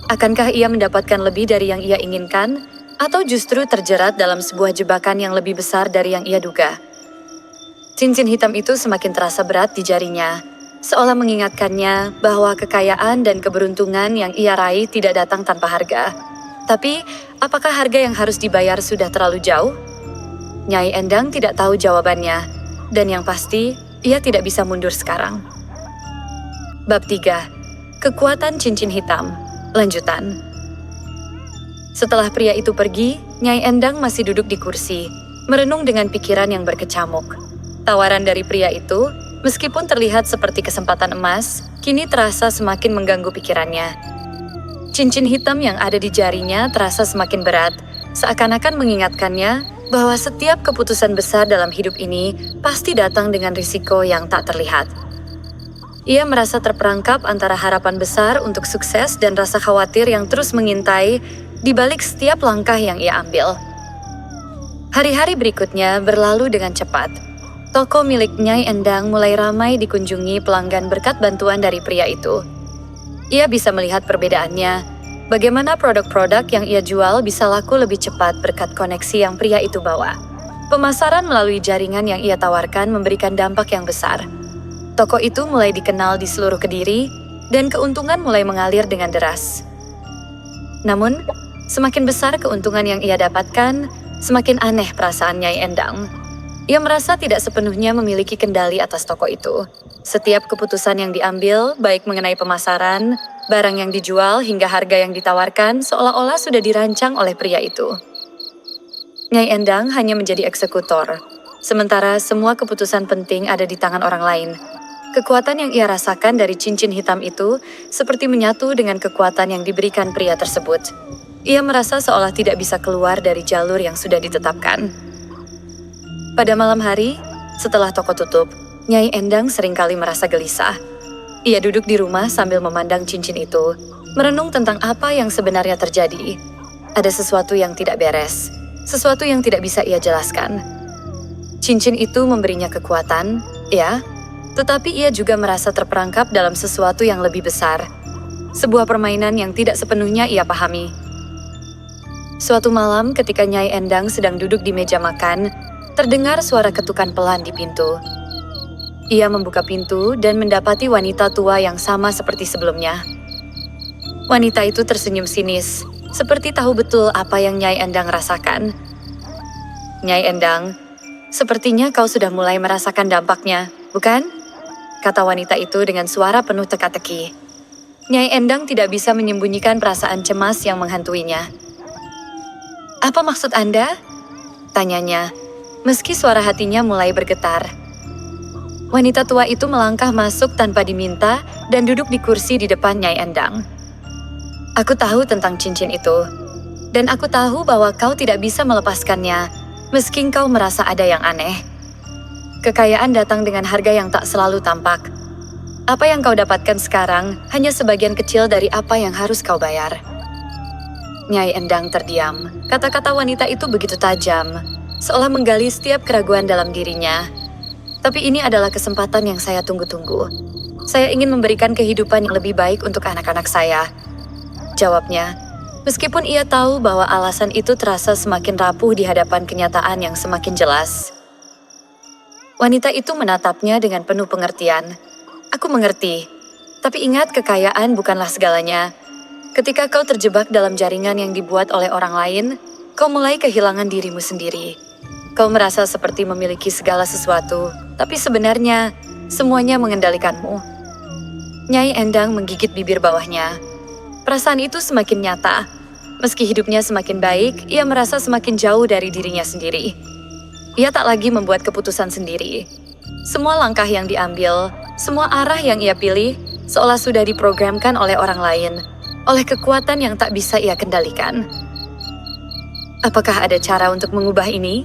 [SPEAKER 1] Akankah ia mendapatkan lebih dari yang ia inginkan, atau justru terjerat dalam sebuah jebakan yang lebih besar dari yang ia duga? Cincin hitam itu semakin terasa berat di jarinya, seolah mengingatkannya bahwa kekayaan dan keberuntungan yang ia raih tidak datang tanpa harga. Tapi, apakah harga yang harus dibayar sudah terlalu jauh? Nyai Endang tidak tahu jawabannya, dan yang pasti, ia tidak bisa mundur sekarang. Bab 3. Kekuatan Cincin Hitam. Lanjutan. Setelah pria itu pergi, Nyai Endang masih duduk di kursi, merenung dengan pikiran yang berkecamuk. Tawaran dari pria itu, meskipun terlihat seperti kesempatan emas, kini terasa semakin mengganggu pikirannya. Cincin hitam yang ada di jarinya terasa semakin berat, seakan-akan mengingatkannya bahwa setiap keputusan besar dalam hidup ini pasti datang dengan risiko yang tak terlihat. Ia merasa terperangkap antara harapan besar untuk sukses dan rasa khawatir yang terus mengintai di balik setiap langkah yang ia ambil. Hari-hari berikutnya berlalu dengan cepat. Toko milik Nyai Endang mulai ramai dikunjungi pelanggan berkat bantuan dari pria itu. Ia bisa melihat perbedaannya, bagaimana produk-produk yang ia jual bisa laku lebih cepat berkat koneksi yang pria itu bawa. Pemasaran melalui jaringan yang ia tawarkan memberikan dampak yang besar. Toko itu mulai dikenal di seluruh Kediri, dan keuntungan mulai mengalir dengan deras. Namun, semakin besar keuntungan yang ia dapatkan, semakin aneh perasaan Nyai Endang. Ia merasa tidak sepenuhnya memiliki kendali atas toko itu. Setiap keputusan yang diambil, baik mengenai pemasaran, barang yang dijual, hingga harga yang ditawarkan, seolah-olah sudah dirancang oleh pria itu. Nyai Endang hanya menjadi eksekutor, sementara semua keputusan penting ada di tangan orang lain. Kekuatan yang ia rasakan dari cincin hitam itu seperti menyatu dengan kekuatan yang diberikan pria tersebut. Ia merasa seolah tidak bisa keluar dari jalur yang sudah ditetapkan. Pada malam hari, setelah toko tutup, Nyai Endang seringkali merasa gelisah. Ia duduk di rumah sambil memandang cincin itu, merenung tentang apa yang sebenarnya terjadi. Ada sesuatu yang tidak beres, sesuatu yang tidak bisa ia jelaskan. Cincin itu memberinya kekuatan, ya, tetapi ia juga merasa terperangkap dalam sesuatu yang lebih besar. Sebuah permainan yang tidak sepenuhnya ia pahami. Suatu malam ketika Nyai Endang sedang duduk di meja makan, terdengar suara ketukan pelan di pintu. Ia membuka pintu dan mendapati wanita tua yang sama seperti sebelumnya. Wanita itu tersenyum sinis, seperti tahu betul apa yang Nyai Endang rasakan. Nyai Endang, sepertinya kau sudah mulai merasakan dampaknya, bukan? Kata wanita itu dengan suara penuh teka-teki. Nyai Endang tidak bisa menyembunyikan perasaan cemas yang menghantuinya. Apa maksud Anda? Tanyanya. Meski suara hatinya mulai bergetar. Wanita tua itu melangkah masuk tanpa diminta dan duduk di kursi di depan Nyai Endang. Aku tahu tentang cincin itu, dan aku tahu bahwa kau tidak bisa melepaskannya, meski kau merasa ada yang aneh. Kekayaan datang dengan harga yang tak selalu tampak. Apa yang kau dapatkan sekarang hanya sebagian kecil dari apa yang harus kau bayar. Nyai Endang terdiam. Kata-kata wanita itu begitu tajam, seolah menggali setiap keraguan dalam dirinya. Tapi ini adalah kesempatan yang saya tunggu-tunggu. Saya ingin memberikan kehidupan yang lebih baik untuk anak-anak saya. Jawabnya, meskipun ia tahu bahwa alasan itu terasa semakin rapuh di hadapan kenyataan yang semakin jelas. Wanita itu menatapnya dengan penuh pengertian. Aku mengerti, tapi ingat kekayaan bukanlah segalanya. Ketika kau terjebak dalam jaringan yang dibuat oleh orang lain, kau mulai kehilangan dirimu sendiri. Kau merasa seperti memiliki segala sesuatu, tapi sebenarnya semuanya mengendalikanmu. Nyai Endang menggigit bibir bawahnya. Perasaan itu semakin nyata. Meski hidupnya semakin baik, ia merasa semakin jauh dari dirinya sendiri. Ia tak lagi membuat keputusan sendiri. Semua langkah yang diambil, semua arah yang ia pilih, seolah sudah diprogramkan oleh orang lain, oleh kekuatan yang tak bisa ia kendalikan. Apakah ada cara untuk mengubah ini?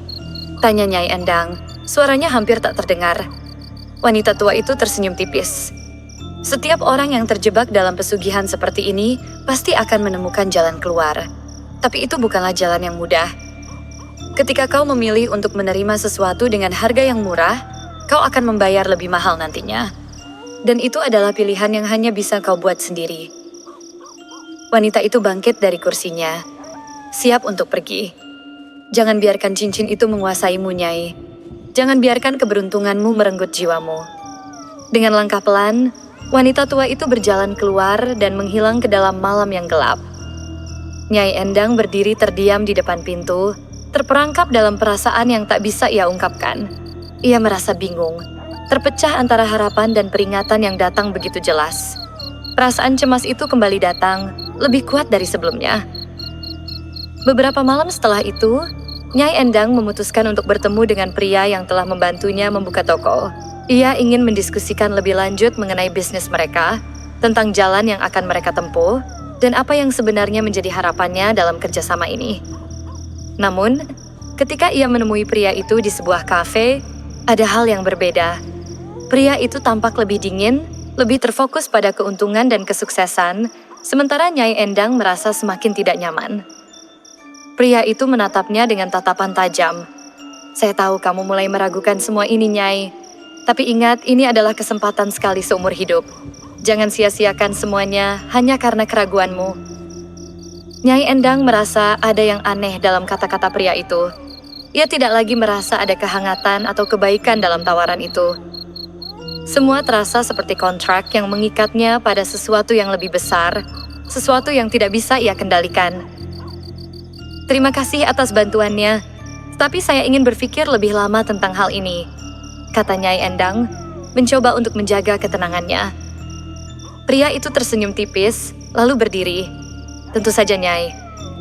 [SPEAKER 1] Tanya Nyai Endang, suaranya hampir tak terdengar. Wanita tua itu tersenyum tipis. Setiap orang yang terjebak dalam pesugihan seperti ini pasti akan menemukan jalan keluar. Tapi itu bukanlah jalan yang mudah. Ketika kau memilih untuk menerima sesuatu dengan harga yang murah, kau akan membayar lebih mahal nantinya. Dan itu adalah pilihan yang hanya bisa kau buat sendiri. Wanita itu bangkit dari kursinya, siap untuk pergi. Jangan biarkan cincin itu menguasaimu, Nyai. Jangan biarkan keberuntunganmu merenggut jiwamu. Dengan langkah pelan, wanita tua itu berjalan keluar dan menghilang ke dalam malam yang gelap. Nyai Endang berdiri terdiam di depan pintu, terperangkap dalam perasaan yang tak bisa ia ungkapkan. Ia merasa bingung, terpecah antara harapan dan peringatan yang datang begitu jelas. Perasaan cemas itu kembali datang, lebih kuat dari sebelumnya. Beberapa malam setelah itu, Nyai Endang memutuskan untuk bertemu dengan pria yang telah membantunya membuka toko. Ia ingin mendiskusikan lebih lanjut mengenai bisnis mereka, tentang jalan yang akan mereka tempuh, dan apa yang sebenarnya menjadi harapannya dalam kerjasama ini. Namun, ketika ia menemui pria itu di sebuah kafe, ada hal yang berbeda. Pria itu tampak lebih dingin, lebih terfokus pada keuntungan dan kesuksesan, sementara Nyai Endang merasa semakin tidak nyaman. Pria itu menatapnya dengan tatapan tajam. "Saya tahu kamu mulai meragukan semua ini, Nyai. Tapi ingat, ini adalah kesempatan sekali seumur hidup. Jangan sia-siakan semuanya hanya karena keraguanmu." Nyai Endang merasa ada yang aneh dalam kata-kata pria itu. Ia tidak lagi merasa ada kehangatan atau kebaikan dalam tawaran itu. Semua terasa seperti kontrak yang mengikatnya pada sesuatu yang lebih besar, sesuatu yang tidak bisa ia kendalikan. "Terima kasih atas bantuannya, tapi saya ingin berpikir lebih lama tentang hal ini," kata Nyai Endang, mencoba untuk menjaga ketenangannya. Pria itu tersenyum tipis, lalu berdiri. "Tentu saja, Nyai.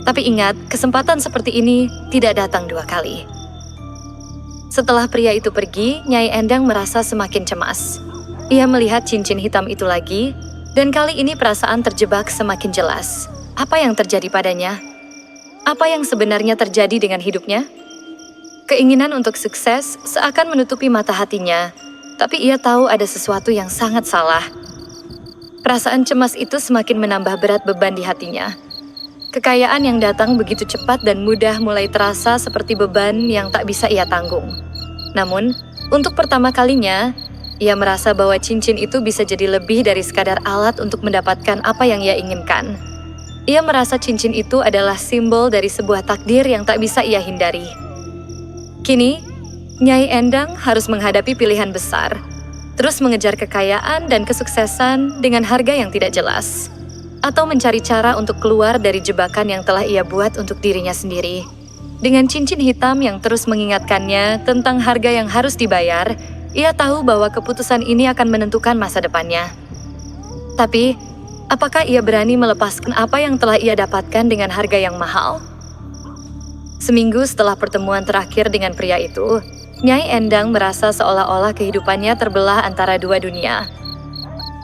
[SPEAKER 1] Tapi ingat, kesempatan seperti ini tidak datang 2 kali." Setelah pria itu pergi, Nyai Endang merasa semakin cemas. Ia melihat cincin hitam itu lagi, dan kali ini perasaan terjebak semakin jelas. Apa yang terjadi padanya? Apa yang sebenarnya terjadi dengan hidupnya? Keinginan untuk sukses seakan menutupi mata hatinya, tapi ia tahu ada sesuatu yang sangat salah. Perasaan cemas itu semakin menambah berat beban di hatinya. Kekayaan yang datang begitu cepat dan mudah mulai terasa seperti beban yang tak bisa ia tanggung. Namun, untuk pertama kalinya, ia merasa bahwa cincin itu bisa jadi lebih dari sekadar alat untuk mendapatkan apa yang ia inginkan. Ia merasa cincin itu adalah simbol dari sebuah takdir yang tak bisa ia hindari. Kini, Nyai Endang harus menghadapi pilihan besar, terus mengejar kekayaan dan kesuksesan dengan harga yang tidak jelas, atau mencari cara untuk keluar dari jebakan yang telah ia buat untuk dirinya sendiri. Dengan cincin hitam yang terus mengingatkannya tentang harga yang harus dibayar, ia tahu bahwa keputusan ini akan menentukan masa depannya. Tapi, apakah ia berani melepaskan apa yang telah ia dapatkan dengan harga yang mahal? Seminggu setelah pertemuan terakhir dengan pria itu, Nyai Endang merasa seolah-olah kehidupannya terbelah antara 2 dunia.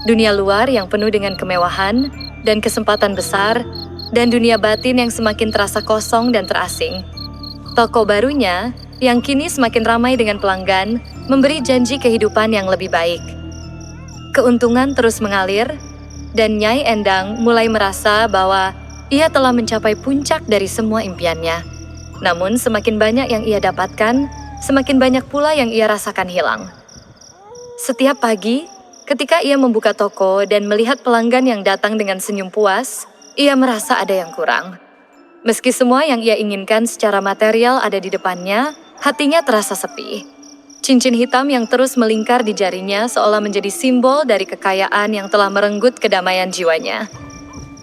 [SPEAKER 1] Dunia luar yang penuh dengan kemewahan dan kesempatan besar, dan dunia batin yang semakin terasa kosong dan terasing. Toko barunya, yang kini semakin ramai dengan pelanggan, memberi janji kehidupan yang lebih baik. Keuntungan terus mengalir, dan Nyai Endang mulai merasa bahwa ia telah mencapai puncak dari semua impiannya. Namun semakin banyak yang ia dapatkan, semakin banyak pula yang ia rasakan hilang. Setiap pagi, ketika ia membuka toko dan melihat pelanggan yang datang dengan senyum puas, ia merasa ada yang kurang. Meski semua yang ia inginkan secara material ada di depannya, hatinya terasa sepi. Cincin hitam yang terus melingkar di jarinya seolah menjadi simbol dari kekayaan yang telah merenggut kedamaian jiwanya.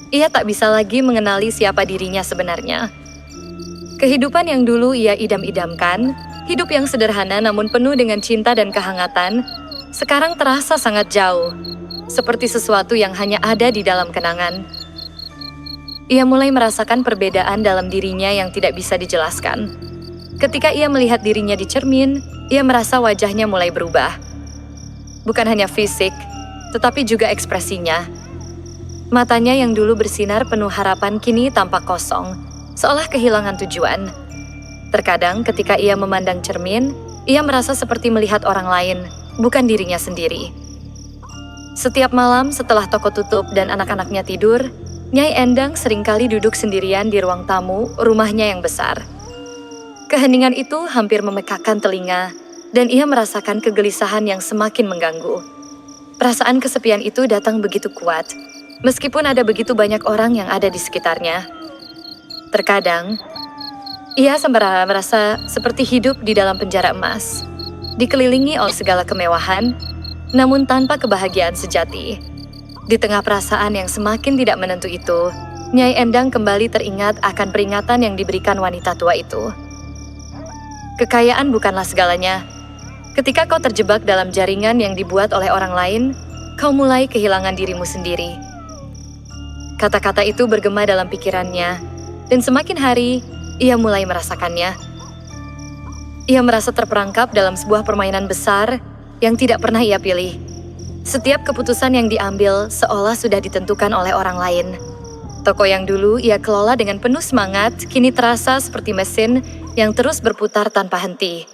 [SPEAKER 1] Ia tak bisa lagi mengenali siapa dirinya sebenarnya. Kehidupan yang dulu ia idam-idamkan, hidup yang sederhana namun penuh dengan cinta dan kehangatan, sekarang terasa sangat jauh, seperti sesuatu yang hanya ada di dalam kenangan. Ia mulai merasakan perbedaan dalam dirinya yang tidak bisa dijelaskan. Ketika ia melihat dirinya di cermin, ia merasa wajahnya mulai berubah. Bukan hanya fisik, tetapi juga ekspresinya. Matanya yang dulu bersinar penuh harapan kini tampak kosong, seolah kehilangan tujuan. Terkadang ketika ia memandang cermin, ia merasa seperti melihat orang lain, bukan dirinya sendiri. Setiap malam setelah toko tutup dan anak-anaknya tidur, Nyai Endang seringkali duduk sendirian di ruang tamu rumahnya yang besar. Keheningan itu hampir memekakkan telinga, dan ia merasakan kegelisahan yang semakin mengganggu. Perasaan kesepian itu datang begitu kuat, meskipun ada begitu banyak orang yang ada di sekitarnya. Terkadang, ia merasa seperti hidup di dalam penjara emas, dikelilingi oleh segala kemewahan, namun tanpa kebahagiaan sejati. Di tengah perasaan yang semakin tidak menentu itu, Nyai Endang kembali teringat akan peringatan yang diberikan wanita tua itu. Kekayaan bukanlah segalanya. Ketika kau terjebak dalam jaringan yang dibuat oleh orang lain, kau mulai kehilangan dirimu sendiri. Kata-kata itu bergema dalam pikirannya, dan semakin hari, ia mulai merasakannya. Ia merasa terperangkap dalam sebuah permainan besar yang tidak pernah ia pilih. Setiap keputusan yang diambil seolah sudah ditentukan oleh orang lain. Toko yang dulu ia kelola dengan penuh semangat, kini terasa seperti mesin yang terus berputar tanpa henti.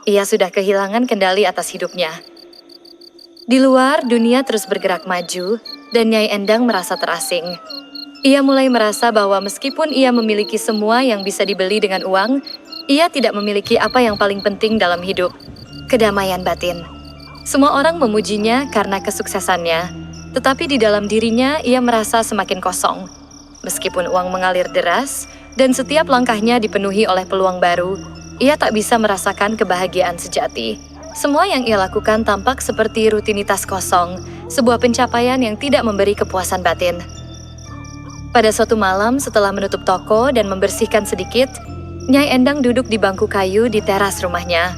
[SPEAKER 1] Ia sudah kehilangan kendali atas hidupnya. Di luar, dunia terus bergerak maju, dan Nyai Endang merasa terasing. Ia mulai merasa bahwa meskipun ia memiliki semua yang bisa dibeli dengan uang, ia tidak memiliki apa yang paling penting dalam hidup, kedamaian batin. Semua orang memujinya karena kesuksesannya, tetapi di dalam dirinya ia merasa semakin kosong. Meskipun uang mengalir deras, dan setiap langkahnya dipenuhi oleh peluang baru, ia tak bisa merasakan kebahagiaan sejati. Semua yang ia lakukan tampak seperti rutinitas kosong, sebuah pencapaian yang tidak memberi kepuasan batin. Pada suatu malam setelah menutup toko dan membersihkan sedikit, Nyai Endang duduk di bangku kayu di teras rumahnya.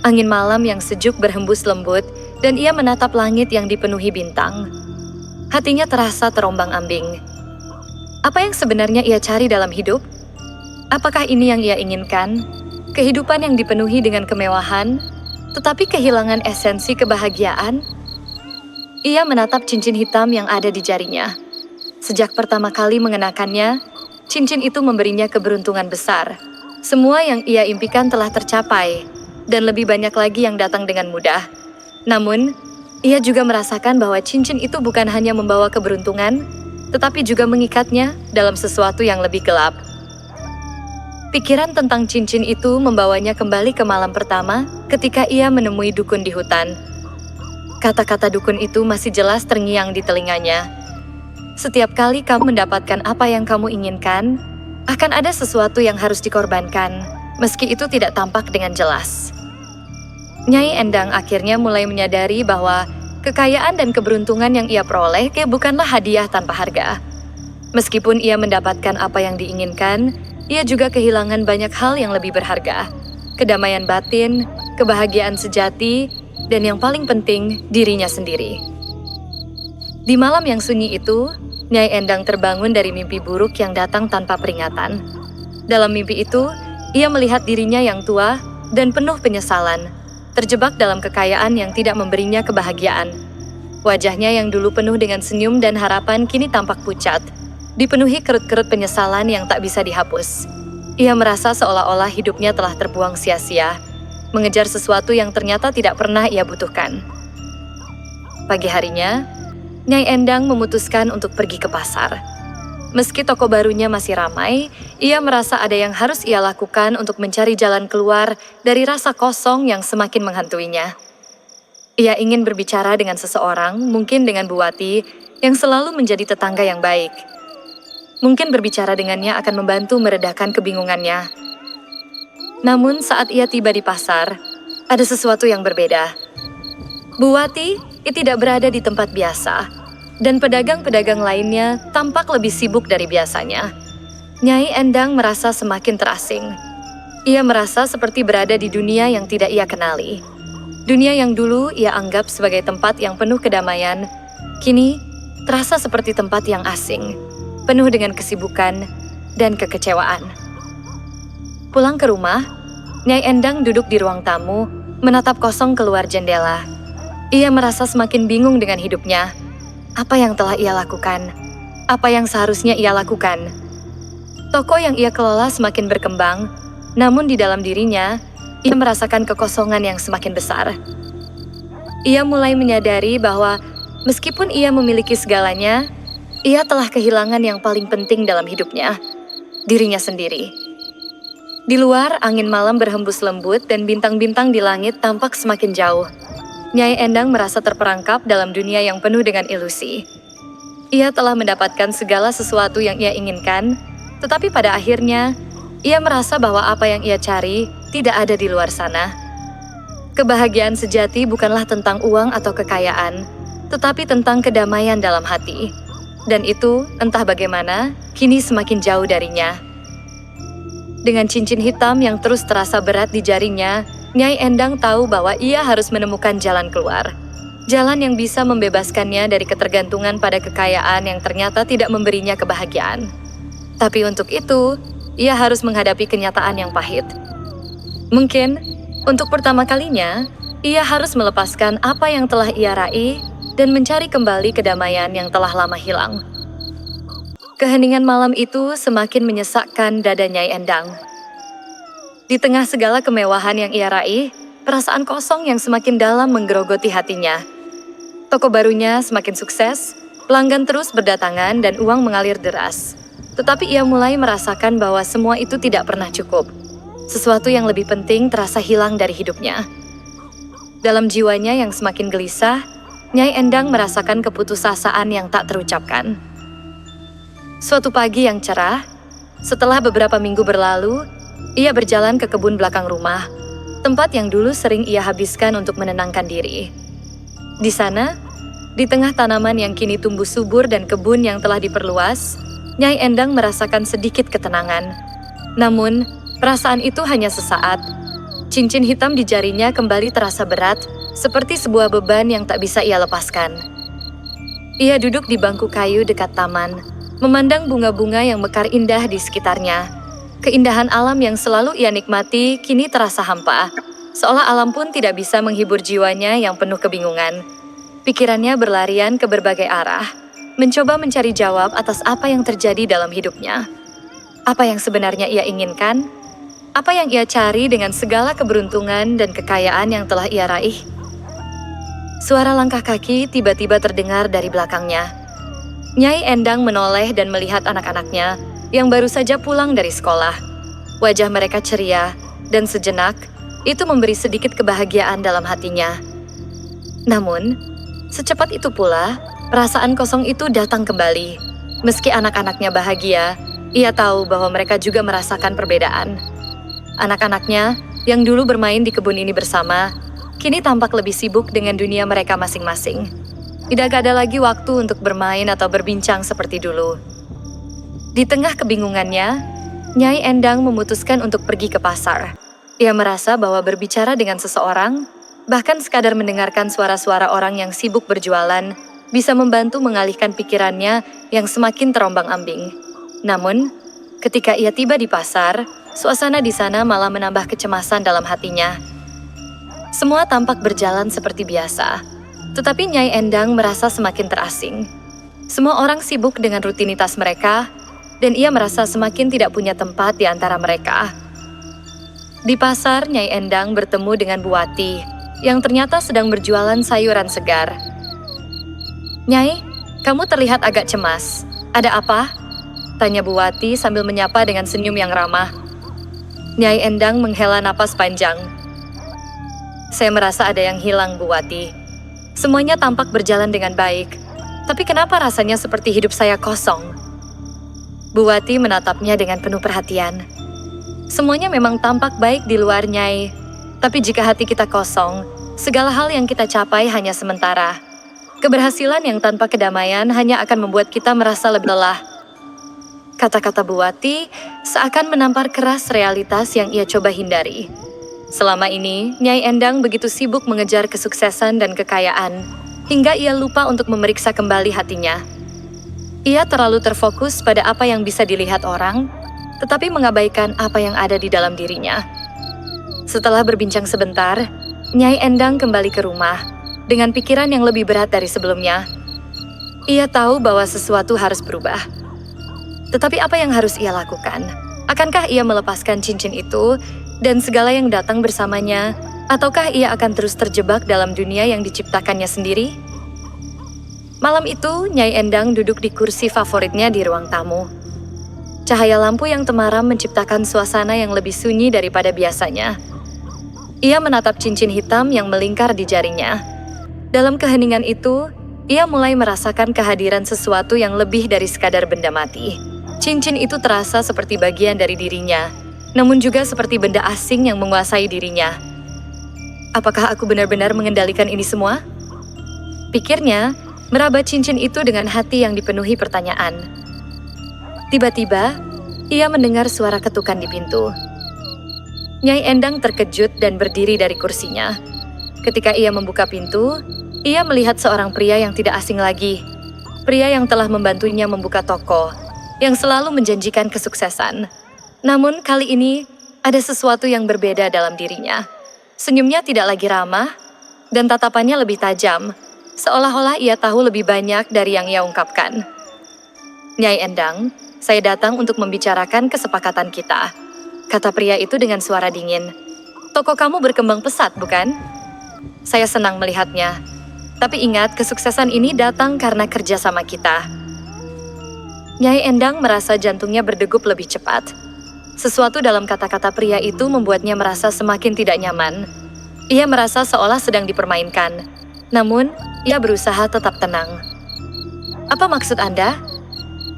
[SPEAKER 1] Angin malam yang sejuk berhembus lembut dan ia menatap langit yang dipenuhi bintang. Hatinya terasa terombang-ambing. Apa yang sebenarnya ia cari dalam hidup? Apakah ini yang ia inginkan? Kehidupan yang dipenuhi dengan kemewahan, tetapi kehilangan esensi kebahagiaan? Ia menatap cincin hitam yang ada di jarinya. Sejak pertama kali mengenakannya, cincin itu memberinya keberuntungan besar. Semua yang ia impikan telah tercapai, dan lebih banyak lagi yang datang dengan mudah. Namun, ia juga merasakan bahwa cincin itu bukan hanya membawa keberuntungan, tetapi juga mengikatnya dalam sesuatu yang lebih gelap. Pikiran tentang cincin itu membawanya kembali ke malam pertama ketika ia menemui dukun di hutan. Kata-kata dukun itu masih jelas terngiang di telinganya. Setiap kali kamu mendapatkan apa yang kamu inginkan, akan ada sesuatu yang harus dikorbankan, meski itu tidak tampak dengan jelas. Nyai Endang akhirnya mulai menyadari bahwa kekayaan dan keberuntungan yang ia peroleh bukanlah hadiah tanpa harga. Meskipun ia mendapatkan apa yang diinginkan, ia juga kehilangan banyak hal yang lebih berharga. Kedamaian batin, kebahagiaan sejati, dan yang paling penting, dirinya sendiri. Di malam yang sunyi itu, Nyai Endang terbangun dari mimpi buruk yang datang tanpa peringatan. Dalam mimpi itu, ia melihat dirinya yang tua dan penuh penyesalan, terjebak dalam kekayaan yang tidak memberinya kebahagiaan. Wajahnya yang dulu penuh dengan senyum dan harapan kini tampak pucat, dipenuhi kerut-kerut penyesalan yang tak bisa dihapus. Ia merasa seolah-olah hidupnya telah terbuang sia-sia, mengejar sesuatu yang ternyata tidak pernah ia butuhkan. Pagi harinya, Nyai Endang memutuskan untuk pergi ke pasar. Meski toko barunya masih ramai, ia merasa ada yang harus ia lakukan untuk mencari jalan keluar dari rasa kosong yang semakin menghantuinya. Ia ingin berbicara dengan seseorang, mungkin dengan Buwati, yang selalu menjadi tetangga yang baik. Mungkin berbicara dengannya akan membantu meredakan kebingungannya. Namun saat ia tiba di pasar, ada sesuatu yang berbeda. Buwati tidak berada di tempat biasa, dan pedagang-pedagang lainnya tampak lebih sibuk dari biasanya. Nyai Endang merasa semakin terasing. Ia merasa seperti berada di dunia yang tidak ia kenali. Dunia yang dulu ia anggap sebagai tempat yang penuh kedamaian, kini terasa seperti tempat yang asing, penuh dengan kesibukan dan kekecewaan. Pulang ke rumah, Nyai Endang duduk di ruang tamu, menatap kosong keluar jendela. Ia merasa semakin bingung dengan hidupnya. Apa yang telah ia lakukan? Apa yang seharusnya ia lakukan? Toko yang ia kelola semakin berkembang, namun di dalam dirinya, ia merasakan kekosongan yang semakin besar. Ia mulai menyadari bahwa meskipun ia memiliki segalanya, ia telah kehilangan yang paling penting dalam hidupnya, dirinya sendiri. Di luar, angin malam berhembus lembut dan bintang-bintang di langit tampak semakin jauh. Nyai Endang merasa terperangkap dalam dunia yang penuh dengan ilusi. Ia telah mendapatkan segala sesuatu yang ia inginkan, tetapi pada akhirnya, ia merasa bahwa apa yang ia cari tidak ada di luar sana. Kebahagiaan sejati bukanlah tentang uang atau kekayaan, tetapi tentang kedamaian dalam hati. Dan itu, entah bagaimana, kini semakin jauh darinya. Dengan cincin hitam yang terus terasa berat di jarinya, Nyai Endang tahu bahwa ia harus menemukan jalan keluar. Jalan yang bisa membebaskannya dari ketergantungan pada kekayaan yang ternyata tidak memberinya kebahagiaan. Tapi untuk itu, ia harus menghadapi kenyataan yang pahit. Mungkin, untuk pertama kalinya, ia harus melepaskan apa yang telah ia raih dan mencari kembali kedamaian yang telah lama hilang. Keheningan malam itu semakin menyesakkan dada Nyai Endang. Di tengah segala kemewahan yang ia raih, perasaan kosong yang semakin dalam menggerogoti hatinya. Toko barunya semakin sukses, pelanggan terus berdatangan dan uang mengalir deras. Tetapi ia mulai merasakan bahwa semua itu tidak pernah cukup. Sesuatu yang lebih penting terasa hilang dari hidupnya. Dalam jiwanya yang semakin gelisah, Nyai Endang merasakan keputusasaan yang tak terucapkan. Suatu pagi yang cerah, setelah beberapa minggu berlalu, ia berjalan ke kebun belakang rumah, tempat yang dulu sering ia habiskan untuk menenangkan diri. Di sana, di tengah tanaman yang kini tumbuh subur dan kebun yang telah diperluas, Nyai Endang merasakan sedikit ketenangan. Namun, perasaan itu hanya sesaat. Cincin hitam di jarinya kembali terasa berat, seperti sebuah beban yang tak bisa ia lepaskan. Ia duduk di bangku kayu dekat taman, memandang bunga-bunga yang mekar indah di sekitarnya. Keindahan alam yang selalu ia nikmati kini terasa hampa, seolah alam pun tidak bisa menghibur jiwanya yang penuh kebingungan. Pikirannya berlarian ke berbagai arah, mencoba mencari jawab atas apa yang terjadi dalam hidupnya. Apa yang sebenarnya ia inginkan? Apa yang ia cari dengan segala keberuntungan dan kekayaan yang telah ia raih? Suara langkah kaki tiba-tiba terdengar dari belakangnya. Nyai Endang menoleh dan melihat anak-anaknya yang baru saja pulang dari sekolah. Wajah mereka ceria, dan sejenak, itu memberi sedikit kebahagiaan dalam hatinya. Namun, secepat itu pula, perasaan kosong itu datang kembali. Meski anak-anaknya bahagia, ia tahu bahwa mereka juga merasakan perbedaan. Anak-anaknya, yang dulu bermain di kebun ini bersama, kini tampak lebih sibuk dengan dunia mereka masing-masing. Tidak ada lagi waktu untuk bermain atau berbincang seperti dulu. Di tengah kebingungannya, Nyai Endang memutuskan untuk pergi ke pasar. Ia merasa bahwa berbicara dengan seseorang, bahkan sekadar mendengarkan suara-suara orang yang sibuk berjualan, bisa membantu mengalihkan pikirannya yang semakin terombang-ambing. Namun, ketika ia tiba di pasar, suasana di sana malah menambah kecemasan dalam hatinya. Semua tampak berjalan seperti biasa, tetapi Nyai Endang merasa semakin terasing. Semua orang sibuk dengan rutinitas mereka, dan ia merasa semakin tidak punya tempat di antara mereka. Di pasar, Nyai Endang bertemu dengan Bu Wati, yang ternyata sedang berjualan sayuran segar. "Nyai, kamu terlihat agak cemas. Ada apa?" tanya Bu Wati sambil menyapa dengan senyum yang ramah. Nyai Endang menghela napas panjang. "Saya merasa ada yang hilang, Bu Wati. Semuanya tampak berjalan dengan baik, tapi kenapa rasanya seperti hidup saya kosong?" Bu Wati menatapnya dengan penuh perhatian. "Semuanya memang tampak baik di luar, Nyai. Tapi jika hati kita kosong, segala hal yang kita capai hanya sementara. Keberhasilan yang tanpa kedamaian hanya akan membuat kita merasa lebih lelah." Kata-kata Bu Wati seakan menampar keras realitas yang ia coba hindari. Selama ini, Nyai Endang begitu sibuk mengejar kesuksesan dan kekayaan, hingga ia lupa untuk memeriksa kembali hatinya. Ia terlalu terfokus pada apa yang bisa dilihat orang, tetapi mengabaikan apa yang ada di dalam dirinya. Setelah berbincang sebentar, Nyai Endang kembali ke rumah dengan pikiran yang lebih berat dari sebelumnya. Ia tahu bahwa sesuatu harus berubah. Tetapi apa yang harus ia lakukan? Akankah ia melepaskan cincin itu dan segala yang datang bersamanya, ataukah ia akan terus terjebak dalam dunia yang diciptakannya sendiri? Malam itu, Nyai Endang duduk di kursi favoritnya di ruang tamu. Cahaya lampu yang temaram menciptakan suasana yang lebih sunyi daripada biasanya. Ia menatap cincin hitam yang melingkar di jarinya. Dalam keheningan itu, ia mulai merasakan kehadiran sesuatu yang lebih dari sekadar benda mati. Cincin itu terasa seperti bagian dari dirinya, namun juga seperti benda asing yang menguasai dirinya. Apakah aku benar-benar mengendalikan ini semua? Pikirnya, meraba cincin itu dengan hati yang dipenuhi pertanyaan. Tiba-tiba, ia mendengar suara ketukan di pintu. Nyai Endang terkejut dan berdiri dari kursinya. Ketika ia membuka pintu, ia melihat seorang pria yang tidak asing lagi. Pria yang telah membantunya membuka toko, yang selalu menjanjikan kesuksesan. Namun kali ini, ada sesuatu yang berbeda dalam dirinya. Senyumnya tidak lagi ramah, dan tatapannya lebih tajam, seolah-olah ia tahu lebih banyak dari yang ia ungkapkan. Nyai Endang, saya datang untuk membicarakan kesepakatan kita, kata pria itu dengan suara dingin. Toko kamu berkembang pesat, bukan? Saya senang melihatnya. Tapi ingat, kesuksesan ini datang karena kerjasama kita. Nyai Endang merasa jantungnya berdegup lebih cepat. Sesuatu dalam kata-kata pria itu membuatnya merasa semakin tidak nyaman. Ia merasa seolah sedang dipermainkan. Namun, ia berusaha tetap tenang. Apa maksud Anda?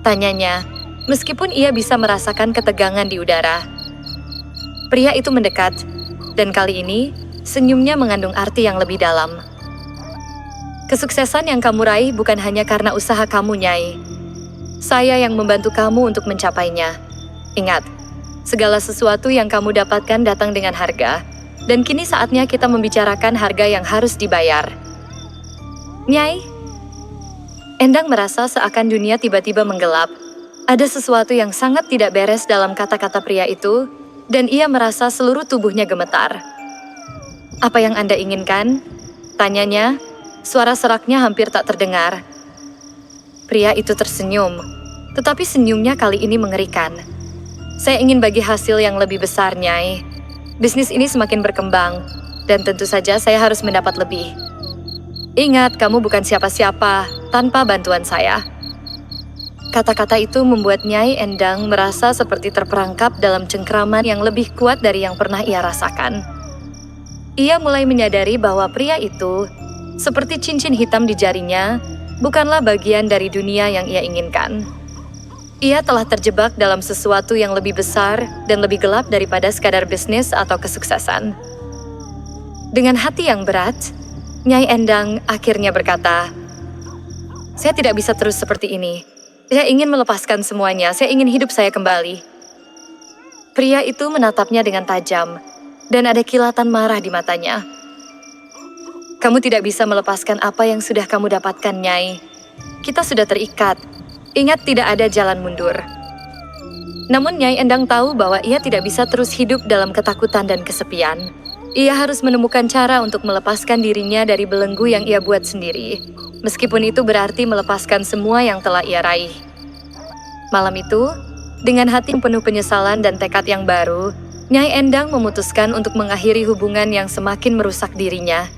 [SPEAKER 1] Tanyanya, meskipun ia bisa merasakan ketegangan di udara. Pria itu mendekat, dan kali ini, senyumnya mengandung arti yang lebih dalam. Kesuksesan yang kamu raih bukan hanya karena usaha kamu, Nyai. Saya yang membantu kamu untuk mencapainya. Ingat, segala sesuatu yang kamu dapatkan datang dengan harga, dan kini saatnya kita membicarakan harga yang harus dibayar. Nyai, Endang merasa seakan dunia tiba-tiba menggelap. Ada sesuatu yang sangat tidak beres dalam kata-kata pria itu, dan ia merasa seluruh tubuhnya gemetar. Apa yang Anda inginkan? Tanyanya, suara seraknya hampir tak terdengar. Pria itu tersenyum, tetapi senyumnya kali ini mengerikan. Saya ingin bagi hasil yang lebih besar, Nyai. Bisnis ini semakin berkembang, dan tentu saja saya harus mendapat lebih. Ingat, kamu bukan siapa-siapa tanpa bantuan saya. Kata-kata itu membuat Nyai Endang merasa seperti terperangkap dalam cengkraman yang lebih kuat dari yang pernah ia rasakan. Ia mulai menyadari bahwa pria itu, seperti cincin hitam di jarinya, bukanlah bagian dari dunia yang ia inginkan. Ia telah terjebak dalam sesuatu yang lebih besar dan lebih gelap daripada sekadar bisnis atau kesuksesan. Dengan hati yang berat, Nyai Endang akhirnya berkata, "Saya tidak bisa terus seperti ini. Saya ingin melepaskan semuanya, saya ingin hidup saya kembali." Pria itu menatapnya dengan tajam, dan ada kilatan marah di matanya. "Kamu tidak bisa melepaskan apa yang sudah kamu dapatkan, Nyai. Kita sudah terikat. Ingat, tidak ada jalan mundur." Namun Nyai Endang tahu bahwa ia tidak bisa terus hidup dalam ketakutan dan kesepian. Ia harus menemukan cara untuk melepaskan dirinya dari belenggu yang ia buat sendiri, meskipun itu berarti melepaskan semua yang telah ia raih. Malam itu, dengan hati yang penuh penyesalan dan tekad yang baru, Nyai Endang memutuskan untuk mengakhiri hubungan yang semakin merusak dirinya.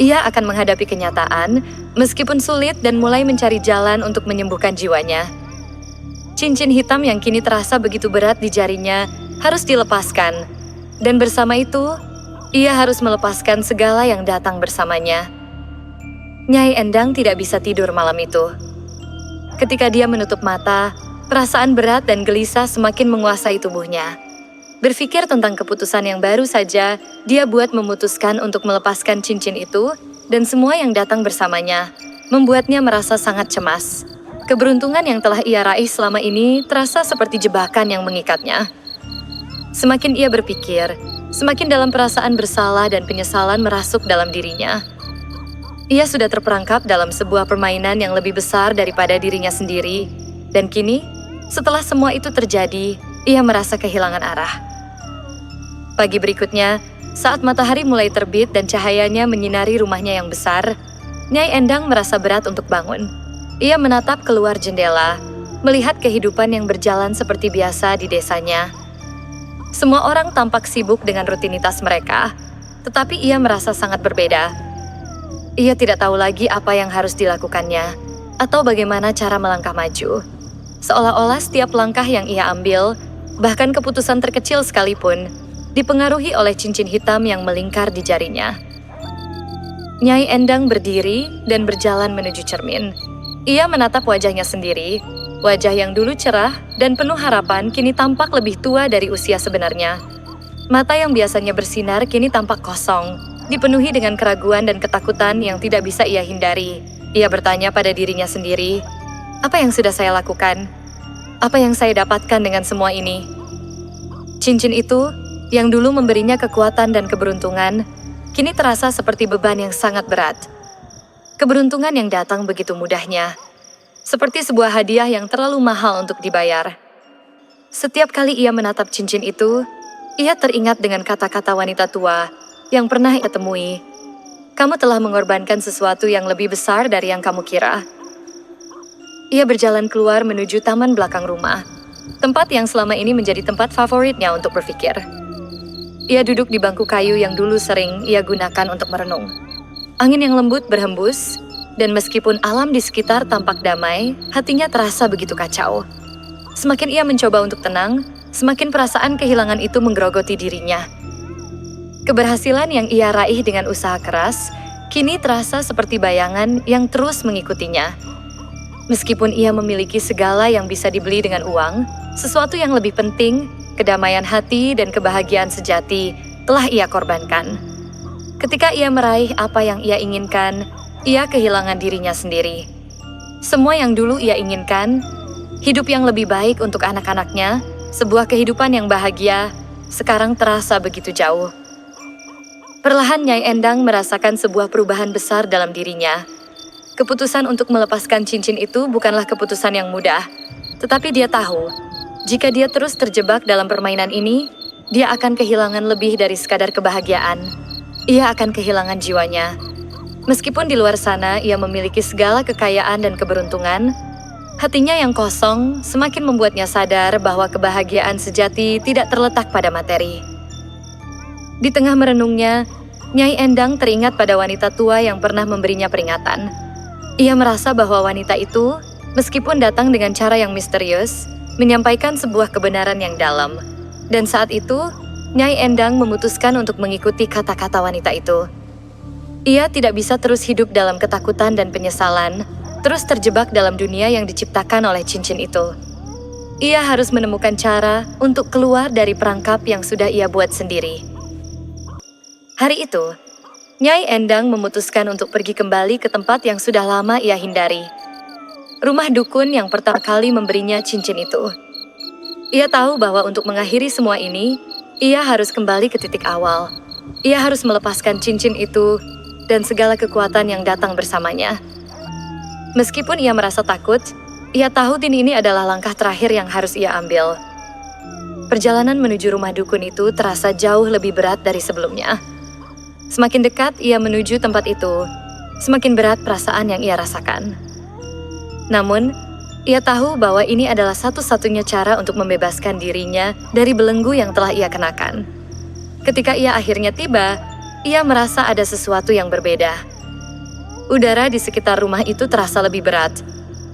[SPEAKER 1] Ia akan menghadapi kenyataan, meskipun sulit, dan mulai mencari jalan untuk menyembuhkan jiwanya. Cincin hitam yang kini terasa begitu berat di jarinya harus dilepaskan, dan bersama itu, ia harus melepaskan segala yang datang bersamanya. Nyai Endang tidak bisa tidur malam itu. Ketika dia menutup mata, perasaan berat dan gelisah semakin menguasai tubuhnya. Berpikir tentang keputusan yang baru saja dia buat memutuskan untuk melepaskan cincin itu, dan semua yang datang bersamanya membuatnya merasa sangat cemas. Keberuntungan yang telah ia raih selama ini terasa seperti jebakan yang mengikatnya. Semakin ia berpikir, semakin dalam perasaan bersalah dan penyesalan merasuk dalam dirinya. Ia sudah terperangkap dalam sebuah permainan yang lebih besar daripada dirinya sendiri, dan kini, setelah semua itu terjadi, ia merasa kehilangan arah. Pagi berikutnya, saat matahari mulai terbit dan cahayanya menyinari rumahnya yang besar, Nyai Endang merasa berat untuk bangun. Ia menatap keluar jendela, melihat kehidupan yang berjalan seperti biasa di desanya. Semua orang tampak sibuk dengan rutinitas mereka, tetapi ia merasa sangat berbeda. Ia tidak tahu lagi apa yang harus dilakukannya, atau bagaimana cara melangkah maju. Seolah-olah setiap langkah yang ia ambil, bahkan keputusan terkecil sekalipun, dipengaruhi oleh cincin hitam yang melingkar di jarinya. Nyai Endang berdiri dan berjalan menuju cermin. Ia menatap wajahnya sendiri. Wajah yang dulu cerah dan penuh harapan kini tampak lebih tua dari usia sebenarnya. Mata yang biasanya bersinar kini tampak kosong, dipenuhi dengan keraguan dan ketakutan yang tidak bisa ia hindari. Ia bertanya pada dirinya sendiri, apa yang sudah saya lakukan? Apa yang saya dapatkan dengan semua ini? Cincin itu, yang dulu memberinya kekuatan dan keberuntungan, kini terasa seperti beban yang sangat berat. Keberuntungan yang datang begitu mudahnya, seperti sebuah hadiah yang terlalu mahal untuk dibayar. Setiap kali ia menatap cincin itu, ia teringat dengan kata-kata wanita tua yang pernah ia temui. Kamu telah mengorbankan sesuatu yang lebih besar dari yang kamu kira. Ia berjalan keluar menuju taman belakang rumah, tempat yang selama ini menjadi tempat favoritnya untuk berpikir. Ia duduk di bangku kayu yang dulu sering ia gunakan untuk merenung. Angin yang lembut berhembus, dan meskipun alam di sekitar tampak damai, hatinya terasa begitu kacau. Semakin ia mencoba untuk tenang, semakin perasaan kehilangan itu menggerogoti dirinya. Keberhasilan yang ia raih dengan usaha keras, kini terasa seperti bayangan yang terus mengikutinya. Meskipun ia memiliki segala yang bisa dibeli dengan uang, sesuatu yang lebih penting, kedamaian hati dan kebahagiaan sejati, telah ia korbankan. Ketika ia meraih apa yang ia inginkan, ia kehilangan dirinya sendiri. Semua yang dulu ia inginkan, hidup yang lebih baik untuk anak-anaknya, sebuah kehidupan yang bahagia, sekarang terasa begitu jauh. Perlahan Nyai Endang merasakan sebuah perubahan besar dalam dirinya. Keputusan untuk melepaskan cincin itu bukanlah keputusan yang mudah, tetapi dia tahu, jika dia terus terjebak dalam permainan ini, dia akan kehilangan lebih dari sekadar kebahagiaan. Ia akan kehilangan jiwanya. Meskipun di luar sana ia memiliki segala kekayaan dan keberuntungan, hatinya yang kosong semakin membuatnya sadar bahwa kebahagiaan sejati tidak terletak pada materi. Di tengah merenungnya, Nyai Endang teringat pada wanita tua yang pernah memberinya peringatan. Ia merasa bahwa wanita itu, meskipun datang dengan cara yang misterius, menyampaikan sebuah kebenaran yang dalam. Dan saat itu, Nyai Endang memutuskan untuk mengikuti kata-kata wanita itu. Ia tidak bisa terus hidup dalam ketakutan dan penyesalan, terus terjebak dalam dunia yang diciptakan oleh cincin itu. Ia harus menemukan cara untuk keluar dari perangkap yang sudah ia buat sendiri. Hari itu, Nyai Endang memutuskan untuk pergi kembali ke tempat yang sudah lama ia hindari. Rumah dukun yang pertama kali memberinya cincin itu. Ia tahu bahwa untuk mengakhiri semua ini, ia harus kembali ke titik awal. Ia harus melepaskan cincin itu dan segala kekuatan yang datang bersamanya. Meskipun ia merasa takut, ia tahu ini adalah langkah terakhir yang harus ia ambil. Perjalanan menuju rumah dukun itu terasa jauh lebih berat dari sebelumnya. Semakin dekat ia menuju tempat itu, semakin berat perasaan yang ia rasakan. Namun, ia tahu bahwa ini adalah satu-satunya cara untuk membebaskan dirinya dari belenggu yang telah ia kenakan. Ketika ia akhirnya tiba, ia merasa ada sesuatu yang berbeda. Udara di sekitar rumah itu terasa lebih berat,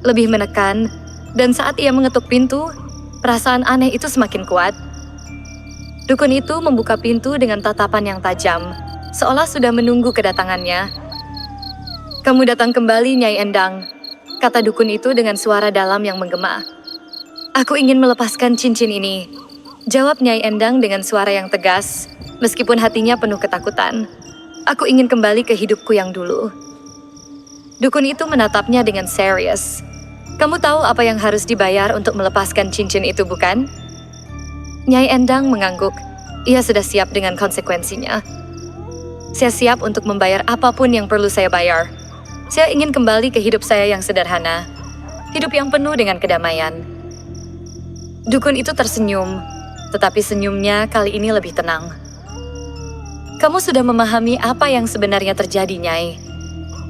[SPEAKER 1] lebih menekan, dan saat ia mengetuk pintu, perasaan aneh itu semakin kuat. Dukun itu membuka pintu dengan tatapan yang tajam, seolah sudah menunggu kedatangannya. "Kamu datang kembali, Nyai Endang," kata dukun itu dengan suara dalam yang menggema. "Aku ingin melepaskan cincin ini," jawab Nyai Endang dengan suara yang tegas, meskipun hatinya penuh ketakutan. "Aku ingin kembali ke hidupku yang dulu." Dukun itu menatapnya dengan serius. "Kamu tahu apa yang harus dibayar untuk melepaskan cincin itu, bukan?" Nyai Endang mengangguk. Ia sudah siap dengan konsekuensinya. "Saya siap untuk membayar apapun yang perlu saya bayar. Saya ingin kembali ke hidup saya yang sederhana, hidup yang penuh dengan kedamaian." Dukun itu tersenyum, tetapi senyumnya kali ini lebih tenang. "Kamu sudah memahami apa yang sebenarnya terjadi, Nyai.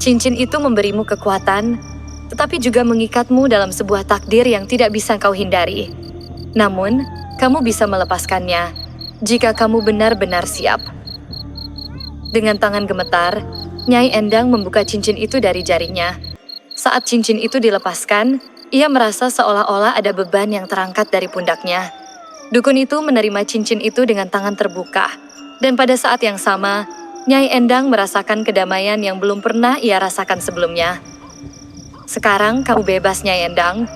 [SPEAKER 1] Cincin itu memberimu kekuatan, tetapi juga mengikatmu dalam sebuah takdir yang tidak bisa kau hindari. Namun, kamu bisa melepaskannya jika kamu benar-benar siap." Dengan tangan gemetar, Nyai Endang membuka cincin itu dari jarinya. Saat cincin itu dilepaskan, ia merasa seolah-olah ada beban yang terangkat dari pundaknya. Dukun itu menerima cincin itu dengan tangan terbuka, dan pada saat yang sama, Nyai Endang merasakan kedamaian yang belum pernah ia rasakan sebelumnya. "Sekarang kamu bebas, Nyai Endang,"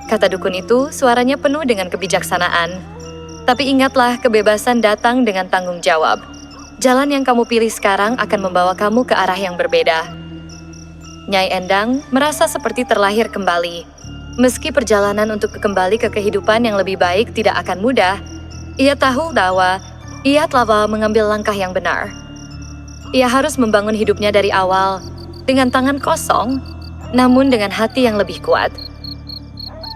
[SPEAKER 1] kata dukun itu, suaranya penuh dengan kebijaksanaan. Tapi ingatlah, kebebasan datang dengan tanggung jawab. Jalan yang kamu pilih sekarang akan membawa kamu ke arah yang berbeda. Nyai Endang merasa seperti terlahir kembali. Meski perjalanan untuk kembali ke kehidupan yang lebih baik tidak akan mudah, ia tahu bahwa ia telah mengambil langkah yang benar. Ia harus membangun hidupnya dari awal, dengan tangan kosong, namun dengan hati yang lebih kuat.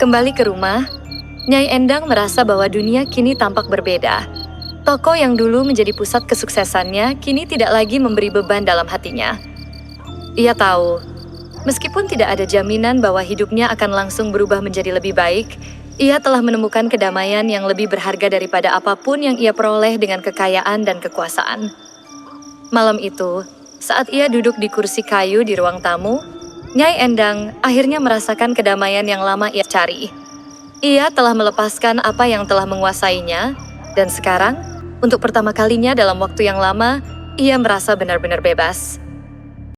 [SPEAKER 1] Kembali ke rumah, Nyai Endang merasa bahwa dunia kini tampak berbeda. Toko yang dulu menjadi pusat kesuksesannya kini tidak lagi memberi beban dalam hatinya. Ia tahu, meskipun tidak ada jaminan bahwa hidupnya akan langsung berubah menjadi lebih baik, ia telah menemukan kedamaian yang lebih berharga daripada apapun yang ia peroleh dengan kekayaan dan kekuasaan. Malam itu, saat ia duduk di kursi kayu di ruang tamu, Nyai Endang akhirnya merasakan kedamaian yang lama ia cari. Ia telah melepaskan apa yang telah menguasainya, dan sekarang, untuk pertama kalinya dalam waktu yang lama, ia merasa benar-benar bebas.